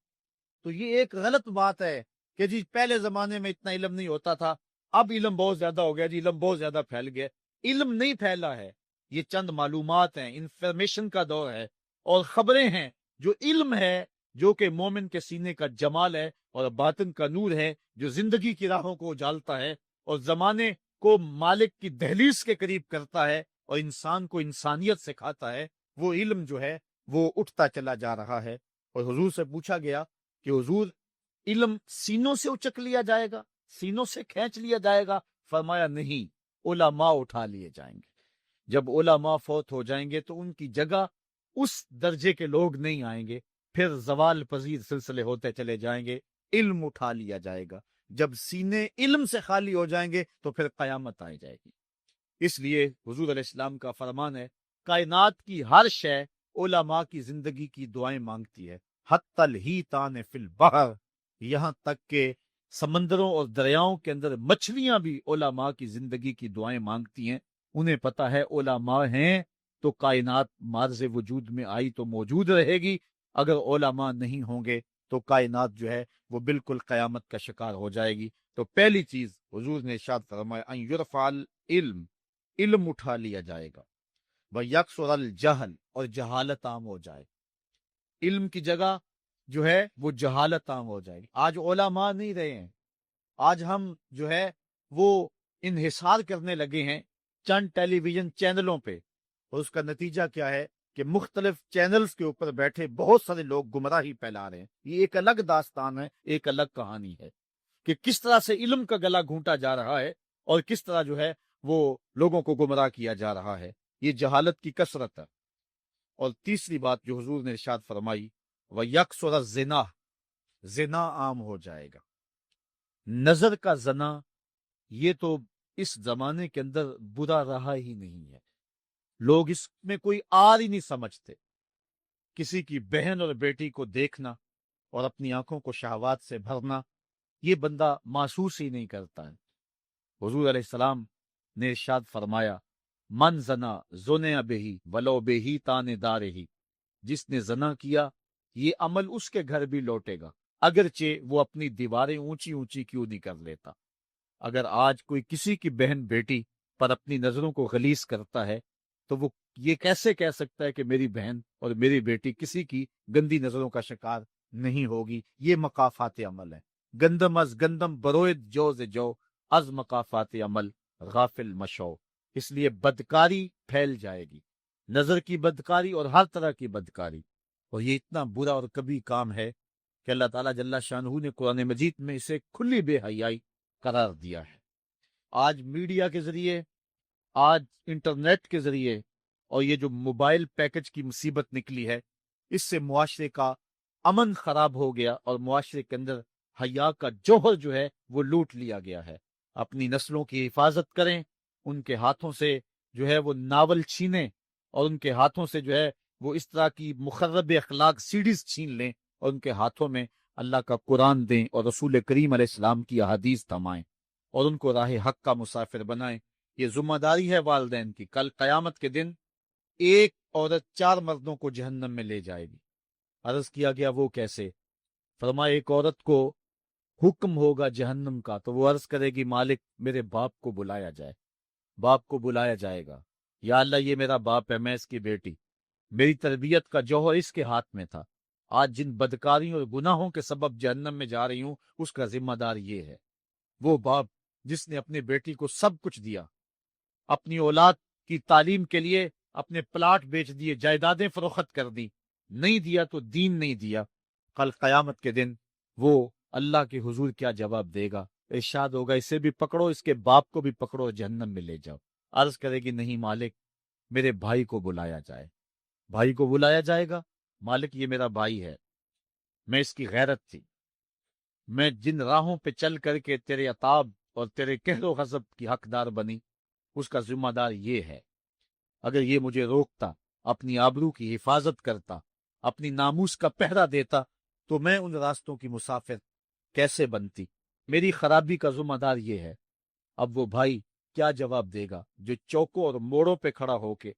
Speaker 2: تو یہ ایک غلط بات ہے کہ جی پہلے زمانے میں اتنا علم نہیں ہوتا تھا، اب علم بہت زیادہ ہو گیا، جی علم بہت زیادہ پھیل گیا۔ علم نہیں پھیلا ہے، یہ چند معلومات ہیں، انفارمیشن کا دور ہے، اور خبریں ہیں۔ جو علم ہے، جو کہ مومن کے سینے کا جمال ہے اور باطن کا نور ہے، جو زندگی کی راہوں کو اجالتا ہے اور زمانے کو مالک کی دہلیز کے قریب کرتا ہے اور انسان کو انسانیت سکھاتا ہے، وہ علم جو ہے وہ اٹھتا چلا جا رہا ہے۔ اور حضور سے پوچھا گیا کہ حضور علم سینوں سے اچک لیا جائے گا، سینوں سے کھینچ لیا جائے گا؟ فرمایا نہیں، علماء اٹھا لیے جائیں گے۔ جب علماء فوت ہو جائیں گے تو ان کی جگہ اس درجے کے لوگ نہیں آئیں گے، پھر زوال پذیر سلسلے ہوتے چلے جائیں گے، علم اٹھا لیا جائے گا۔ جب سینے علم سے خالی ہو جائیں گے تو پھر قیامت آ جائے گی۔ اس لیے حضور علیہ السلام کا فرمان ہے، کائنات کی ہر شے علماء کی زندگی کی دعائیں مانگتی ہے، حتی الحیتان فی البحر، یہاں تک کہ سمندروں اور دریاؤں کے اندر مچھلیاں بھی علماء کی زندگی کی دعائیں مانگتی ہیں۔ انہیں پتا ہے علماء ہیں تو کائنات مارز وجود میں آئی تو موجود رہے گی، اگر علماء نہیں ہوں گے تو کائنات جو ہے وہ بالکل قیامت کا شکار ہو جائے گی۔ تو پہلی چیز حضور نے ارشاد فرمایا ان یرفع العلم، علم اٹھا لیا جائے گا، ویکثر الجہل، اور جہالت عام ہو جائے، علم کی جگہ جو ہے وہ جہالت عام ہو جائے گی۔ آج علماء نہیں رہے ہیں، آج ہم جو ہے وہ انحصار کرنے لگے ہیں چند ٹیلی ویژن چینلوں پہ، اور اس کا نتیجہ کیا ہے کہ مختلف چینلز کے اوپر بیٹھے بہت سارے لوگ گمراہی پھیلا رہے ہیں۔ یہ ایک الگ داستان ہے، ایک الگ کہانی ہے کہ کس طرح سے علم کا گلا گھونٹا جا رہا ہے اور کس طرح جو ہے وہ لوگوں کو گمراہ کیا جا رہا ہے، یہ جہالت کی کثرت ہے۔ اور تیسری بات جو حضور نے ارشاد فرمائی، وَيَكْثُرَ الزِّنَا، زنا عام ہو جائے گا۔ نظر کا زنا یہ تو اس زمانے کے اندر برا رہا ہی نہیں ہے، لوگ اس میں کوئی آر ہی نہیں سمجھتے۔ کسی کی بہن اور بیٹی کو دیکھنا اور اپنی آنکھوں کو شہوات سے بھرنا، یہ بندہ محسوس ہی نہیں کرتا ہے۔ حضور علیہ السلام نے ارشاد فرمایا، من زنا زنیا بہی ولو بہی تانے دار ہی، جس نے زنا کیا یہ عمل اس کے گھر بھی لوٹے گا، اگرچہ وہ اپنی دیواریں اونچی اونچی کیوں نہیں کر لیتا۔ اگر آج کوئی کسی کی بہن بیٹی پر اپنی نظروں کو غلیظ کرتا ہے تو وہ یہ کیسے کہہ سکتا ہے کہ میری بہن اور میری بیٹی کسی کی گندی نظروں کا شکار نہیں ہوگی؟ یہ مقافات عمل ہے۔ گندم از گندم بروید جوز جو، از مقافات عمل غافل مشو۔ اس لیے بدکاری پھیل جائے گی، نظر کی بدکاری اور ہر طرح کی بدکاری، اور یہ اتنا برا اور کبھی کام ہے کہ اللہ تعالیٰ جل شانہ نے قرآن مجید میں اسے کھلی بے حیائی قرار دیا ہے۔ آج میڈیا کے ذریعے، آج انٹرنیٹ کے ذریعے، اور یہ جو موبائل پیکج کی مصیبت نکلی ہے، اس سے معاشرے کا امن خراب ہو گیا اور معاشرے کے اندر حیا کا جوہر جو ہے وہ لوٹ لیا گیا ہے۔ اپنی نسلوں کی حفاظت کریں، ان کے ہاتھوں سے جو ہے وہ ناول چھینیں، اور ان کے ہاتھوں سے جو ہے وہ اس طرح کی مخرب اخلاق سیڈیز چھین لیں، اور ان کے ہاتھوں میں اللہ کا قرآن دیں اور رسول کریم علیہ السلام کی احادیث تھمائیں، اور ان کو راہ حق کا مسافر بنائیں۔ یہ ذمہ داری ہے والدین کی۔ کل قیامت کے دن ایک عورت 4 مردوں کو جہنم میں لے جائے گی۔ عرض کیا گیا وہ کیسے؟ فرمایا ایک عورت کو حکم ہوگا جہنم کا تو وہ عرض کرے گی، مالک میرے باپ کو بلایا جائے۔ باپ کو بلایا جائے گا، یا اللہ یہ میرا باپ ہے، میں اس کی بیٹی، میری تربیت کا جوہر اس کے ہاتھ میں تھا، آج جن بدکاریوں اور گناہوں کے سبب جہنم میں جا رہی ہوں اس کا ذمہ دار یہ ہے۔ وہ باپ جس نے اپنی بیٹی کو سب کچھ دیا، اپنی اولاد کی تعلیم کے لیے اپنے پلاٹ بیچ دیے، جائیدادیں فروخت کر دی، نہیں دیا تو دین نہیں دیا، کل قیامت کے دن وہ اللہ کے حضور کیا جواب دے گا؟ ارشاد ہوگا اسے بھی پکڑو، اس کے باپ کو بھی پکڑو، جہنم میں لے جاؤ۔ عرض کرے گی نہیں مالک میرے بھائی کو بلایا جائے۔ بھائی کو بلایا جائے گا، مالک یہ میرا بھائی ہے، میں اس کی غیرت تھی، میں جن راہوں پہ چل کر کے تیرے عتاب اور تیرے قہر و غضب کی حقدار بنی، اس کا ذمہ دار یہ ہے۔ اگر یہ مجھے روکتا، اپنی آبرو کی حفاظت کرتا، اپنی ناموس کا پہرا دیتا، تو میں ان راستوں کی مسافر کیسے بنتی؟ میری خرابی کا ذمہ دار یہ ہے۔ اب وہ بھائی کیا جواب دے گا جو چوکوں اور موڑوں پہ کھڑا ہو کے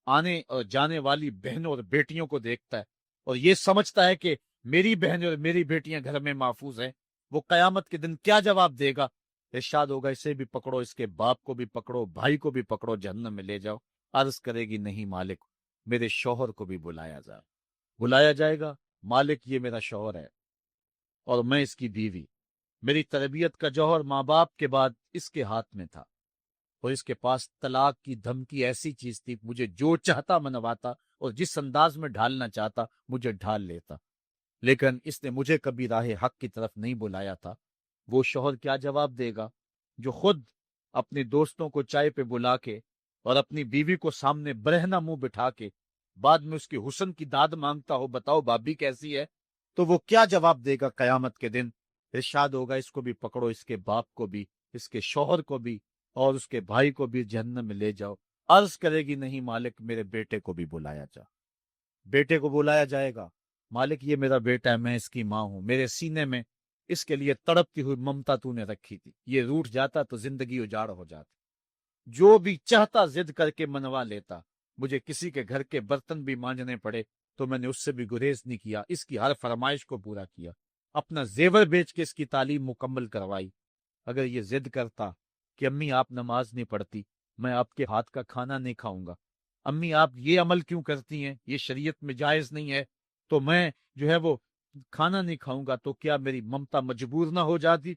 Speaker 2: آنے اور جانے والی بہنوں اور بیٹیوں کو دیکھتا ہے اور یہ سمجھتا ہے کہ میری بہنیں اور میری بیٹیاں گھر میں محفوظ ہیں؟ وہ قیامت کے دن کیا جواب دے گا؟ ارشاد ہوگا اسے بھی پکڑو، اس کے باپ کو بھی پکڑو، بھائی کو بھی پکڑو، جہنم میں لے جاؤ۔ عرض کرے گی نہیں مالک میرے شوہر کو بھی بلایا جائے۔ بلایا جائے گا، مالک یہ میرا شوہر ہے اور میں اس کی بیوی، میری تربیت کا جوہر ماں باپ کے بعد اس کے ہاتھ میں تھا، اور اس کے پاس طلاق کی دھمکی ایسی چیز تھی، مجھے جو چاہتا منواتا اور جس انداز میں ڈھالنا چاہتا مجھے ڈھال لیتا، لیکن اس نے مجھے کبھی راہ حق کی طرف نہیں بلایا تھا۔ وہ شوہر کیا جواب دے گا جو خود اپنے دوستوں کو چائے پہ بلا کے اور اپنی بیوی کو سامنے برہنہ منہ بٹھا کے بعد میں اس کے حسن کی داد مانگتا ہو، بتاؤ بھابی کیسی ہے؟ تو وہ کیا جواب دے گا قیامت کے دن؟ ارشاد ہوگا اس کو بھی پکڑو، اس کے باپ کو بھی، اس کے شوہر کو بھی اور اس کے بھائی کو بھی جہنم میں لے جاؤ۔ عرض کرے گی نہیں مالک میرے بیٹے کو بھی بلایا جا۔ بیٹے کو بلایا جائے گا، مالک یہ میرا بیٹا ہے، میں اس کی ماں ہوں، میرے سینے میں اس کے لیے تڑپتی ہوئی ممتا تو نے رکھی تھی، یہ روٹھ جاتا تو زندگی اجاڑ ہو جاتی، جو بھی چاہتا ضد کر کے منوا لیتا، مجھے کسی کے گھر کے برتن بھی مانجنے پڑے تو میں نے اس سے بھی گریز نہیں کیا، اس کی ہر فرمائش کو پورا کیا، اپنا زیور بیچ کے اس کی تعلیم مکمل کروائی۔ اگر یہ ضد کرتا کہ امی آپ نماز نہیں پڑھتی، میں آپ کے ہاتھ کا کھانا نہیں کھاؤں گا، امی آپ یہ عمل کیوں کرتی ہیں، یہ شریعت میں جائز نہیں ہے، تو میں جو ہے وہ کھانا نہیں کھاؤں گا، تو کیا میری ممتا مجبور نہ ہو جاتی؟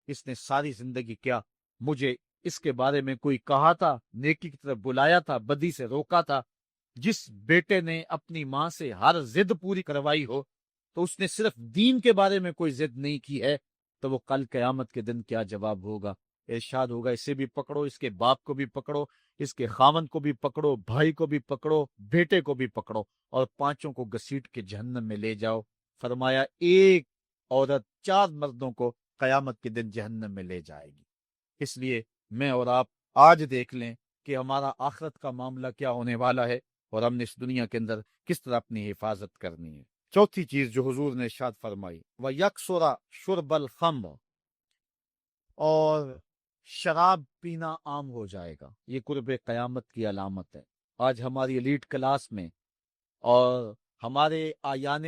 Speaker 2: اس نے ساری زندگی کیا مجھے اس کے بارے میں کوئی کہا تھا، نیکی کی طرف بلایا تھا، بدی سے روکا تھا؟ جس بیٹے نے اپنی ماں سے ہر ضد پوری کروائی ہو تو اس نے صرف دین کے بارے میں کوئی ضد نہیں کی ہے، تو وہ کل قیامت کے دن کیا جواب ہوگا؟ ارشاد ہوگا اسے بھی پکڑو، اس کے باپ کو بھی پکڑو، اس کے خاوند کو بھی پکڑو، بھائی کو بھی پکڑو، بیٹے کو بھی پکڑو، اور پانچوں کو گھسیٹ کے جہنم میں لے جاؤ۔ فرمایا ایک عورت 4 مردوں کو قیامت کے دن جہنم میں لے جائے گی۔ اس لیے میں اور آپ آج دیکھ لیں کہ ہمارا آخرت کا معاملہ کیا ہونے والا ہے، اور ہم نے اس دنیا کے اندر کس طرح اپنی حفاظت کرنی ہے۔ چوتھی چیز جو حضور نے ارشاد فرمائی، وَيَكْثُرَ شُرْبَ الْخَمْرِ، اور شراب پینا عام ہو جائے گا۔ یہ قرب قیامت کی علامت ہے۔ آج ہماری ایلیٹ کلاس میں اور ہمارے آیان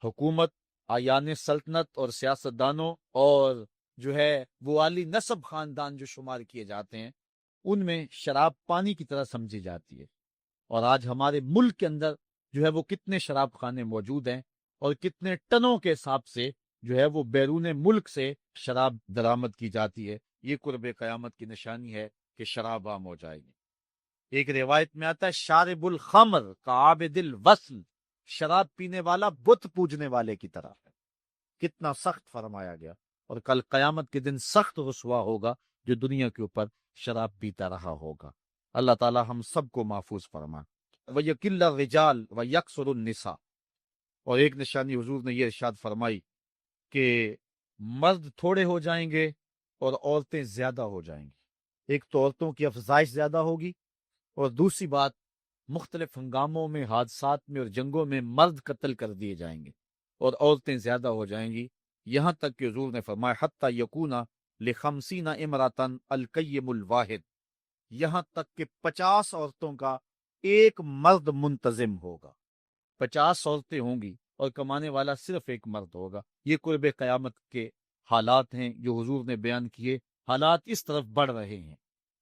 Speaker 2: حکومت، آیان سلطنت اور سیاستدانوں اور جو ہے وہ عالی نسب خاندان جو شمار کیے جاتے ہیں، ان میں شراب پانی کی طرح سمجھی جاتی ہے۔ اور آج ہمارے ملک کے اندر جو ہے وہ کتنے شراب خانے موجود ہیں، اور کتنے ٹنوں کے حساب سے جو ہے وہ بیرون ملک سے شراب درآمد کی جاتی ہے۔ یہ قرب قیامت کی نشانی ہے کہ شراب عام ہو جائے گی۔ ایک روایت میں آتا ہے شارب الخمر کعابد الوصل، شراب پینے والا بت پوجنے والے کی طرح ہے۔ کتنا سخت فرمایا گیا، اور کل قیامت کے دن سخت رسوا ہوگا جو دنیا کے اوپر شراب پیتا رہا ہوگا۔ اللہ تعالی ہم سب کو محفوظ فرما۔ وَيَكِلَّ الرِّجَالِ وَيَكْثُرُ النِّسَاء، اور ایک نشانی حضور نے یہ ارشاد فرمائی کہ مرد تھوڑے ہو جائیں گے اور عورتیں زیادہ ہو جائیں گی۔ ایک تو عورتوں کی افزائش زیادہ ہوگی، اور دوسری بات مختلف ہنگاموں میں، حادثات میں اور جنگوں میں مرد قتل کر دیے جائیں گے اور عورتیں زیادہ ہو جائیں گی، یہاں تک کہ حضور نے فرمایا حتی یکون ل50 امراتن القیم الواحد، یہاں تک کہ 50 عورتوں کا ایک مرد منتظم ہوگا۔ 50 عورتیں ہوں گی اور کمانے والا صرف ایک مرد ہوگا۔ یہ قرب قیامت کے حالات ہیں جو حضور نے بیان کیے۔ حالات اس طرف بڑھ رہے ہیں،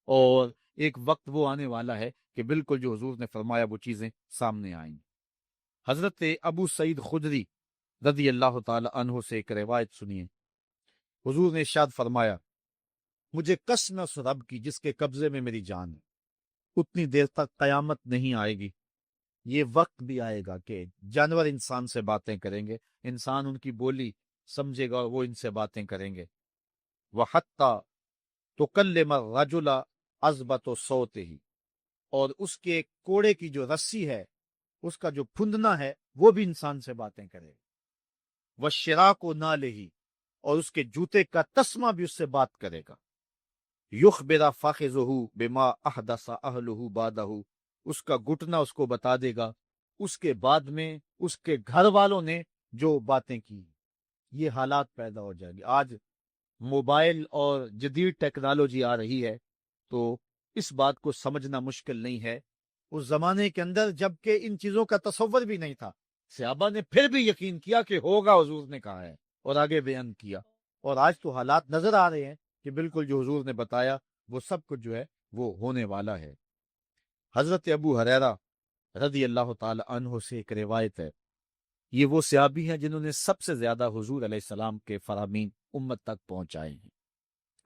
Speaker 2: اور ایک وقت وہ آنے والا ہے کہ بالکل جو حضور نے فرمایا وہ چیزیں سامنے آئیں گی۔ حضرت ابو سعید خدری رضی اللہ تعالی عنہ سے ایک روایت سنیے۔ حضور نے ارشاد فرمایا مجھے قسم ہے اس رب کی جس کے قبضے میں میری جان ہے، اتنی دیر تک قیامت نہیں آئے گی، یہ وقت بھی آئے گا کہ جانور انسان سے باتیں کریں گے، انسان ان کی بولی سمجھے گا اور وہ ان سے باتیں کریں گے۔ وَحَتَّى تُكَلِّمَ الرَّجُلَ عَزْبَةُ صَوْتِهِ، اور اس کے کوڑے کی جو رسی ہے، اس کا جو پھندنا ہے، وہ بھی انسان سے باتیں کرے گا۔ وَالشِّرَاكُ نَالِهِ، اور اس کے جوتے کا تسمہ بھی اس سے بات کرے گا۔ يُخْبِرَ فَخِذُهُ بِمَا أَحْدَثَ أَهْلُهُ بَعْدَهُ، اس کا گھٹنا اس کو بتا دے گا اس کے بعد میں اس کے گھر والوں نے جو باتیں کی۔ یہ حالات پیدا ہو جائیں گے۔ آج موبائل اور جدید ٹیکنالوجی آ رہی ہے تو اس بات کو سمجھنا مشکل نہیں ہے۔ اس زمانے کے اندر جب کہ ان چیزوں کا تصور بھی نہیں تھا، صحابہ نے پھر بھی یقین کیا کہ ہوگا، حضور نے کہا ہے، اور آگے بیان کیا۔ اور آج تو حالات نظر آ رہے ہیں کہ بالکل جو حضور نے بتایا وہ سب کچھ جو ہے وہ ہونے والا ہے۔ حضرت ابو ہریرہ رضی اللہ تعالی عنہ سے ایک روایت ہے، یہ وہ صحابی ہیں جنہوں نے سب سے زیادہ حضور علیہ السلام کے فرامین امت تک پہنچائے ہیں،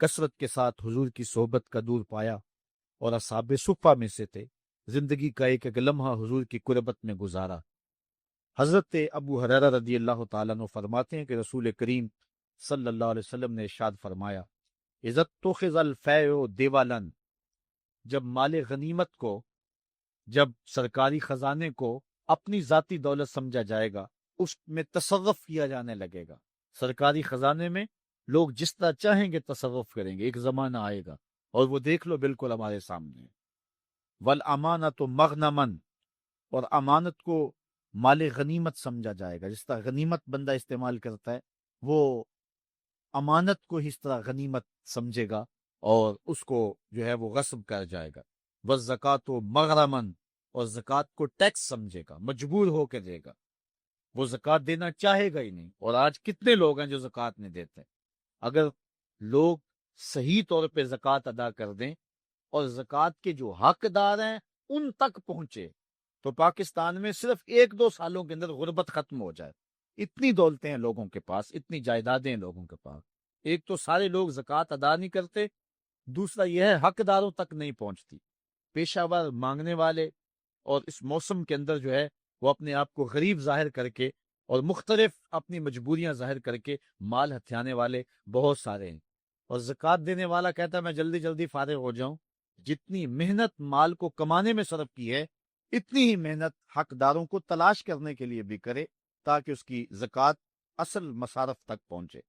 Speaker 2: کثرت کے ساتھ حضور کی صحبت کا دور پایا اور اصحاب صفہ میں سے تھے، زندگی کا ایک ایک لمحہ حضور کی قربت میں گزارا۔ حضرت ابو ہریرہ رضی اللہ تعالیٰ عنہ فرماتے ہیں کہ رسول کریم صلی اللہ علیہ وسلم نے ارشاد فرمایا اذا اتخذ الفیء دیوالا، جب مال غنیمت کو، جب سرکاری خزانے کو اپنی ذاتی دولت سمجھا جائے گا، اس میں تصرف کیا جانے لگے گا۔ سرکاری خزانے میں لوگ جس طرح چاہیں گے تصرف کریں گے، ایک زمانہ آئے گا، اور وہ دیکھ لو بالکل ہمارے سامنے۔ والامانۃ مغنما، اور امانت کو مال غنیمت سمجھا جائے گا، جس طرح غنیمت بندہ استعمال کرتا ہے وہ امانت کو اس طرح غنیمت سمجھے گا اور اس کو جو ہے وہ غصب کر جائے گا۔ والزکوٰۃ مغرما، اور زکوٰۃ کو ٹیکس سمجھے گا، مجبور ہو کے دے گا، وہ زکوٰۃ دینا چاہے گا ہی نہیں۔ اور آج کتنے لوگ ہیں جو زکوٰۃ نہیں دیتے؟ اگر لوگ صحیح طور پہ زکوٰۃ ادا کر دیں اور زکوٰۃ کے جو حقدار ہیں ان تک پہنچے تو پاکستان میں صرف 1-2 سالوں کے اندر غربت ختم ہو جائے۔ اتنی دولتیں ہیں لوگوں کے پاس، اتنی جائیدادیں ہیں لوگوں کے پاس۔ ایک تو سارے لوگ زکوٰۃ ادا نہیں کرتے، دوسرا یہ ہے حقداروں تک نہیں پہنچتی۔ پیشہ ور مانگنے والے اور اس موسم کے اندر جو ہے وہ اپنے آپ کو غریب ظاہر کر کے اور مختلف اپنی مجبوریاں ظاہر کر کے مال ہتھیانے والے بہت سارے ہیں، اور زکوٰۃ دینے والا کہتا ہے میں جلدی جلدی فارغ ہو جاؤں، جتنی محنت مال کو کمانے میں صرف کی ہے اتنی ہی محنت حقداروں کو تلاش کرنے کے لیے بھی کرے تاکہ اس کی زکوٰۃ اصل مصارف تک پہنچے۔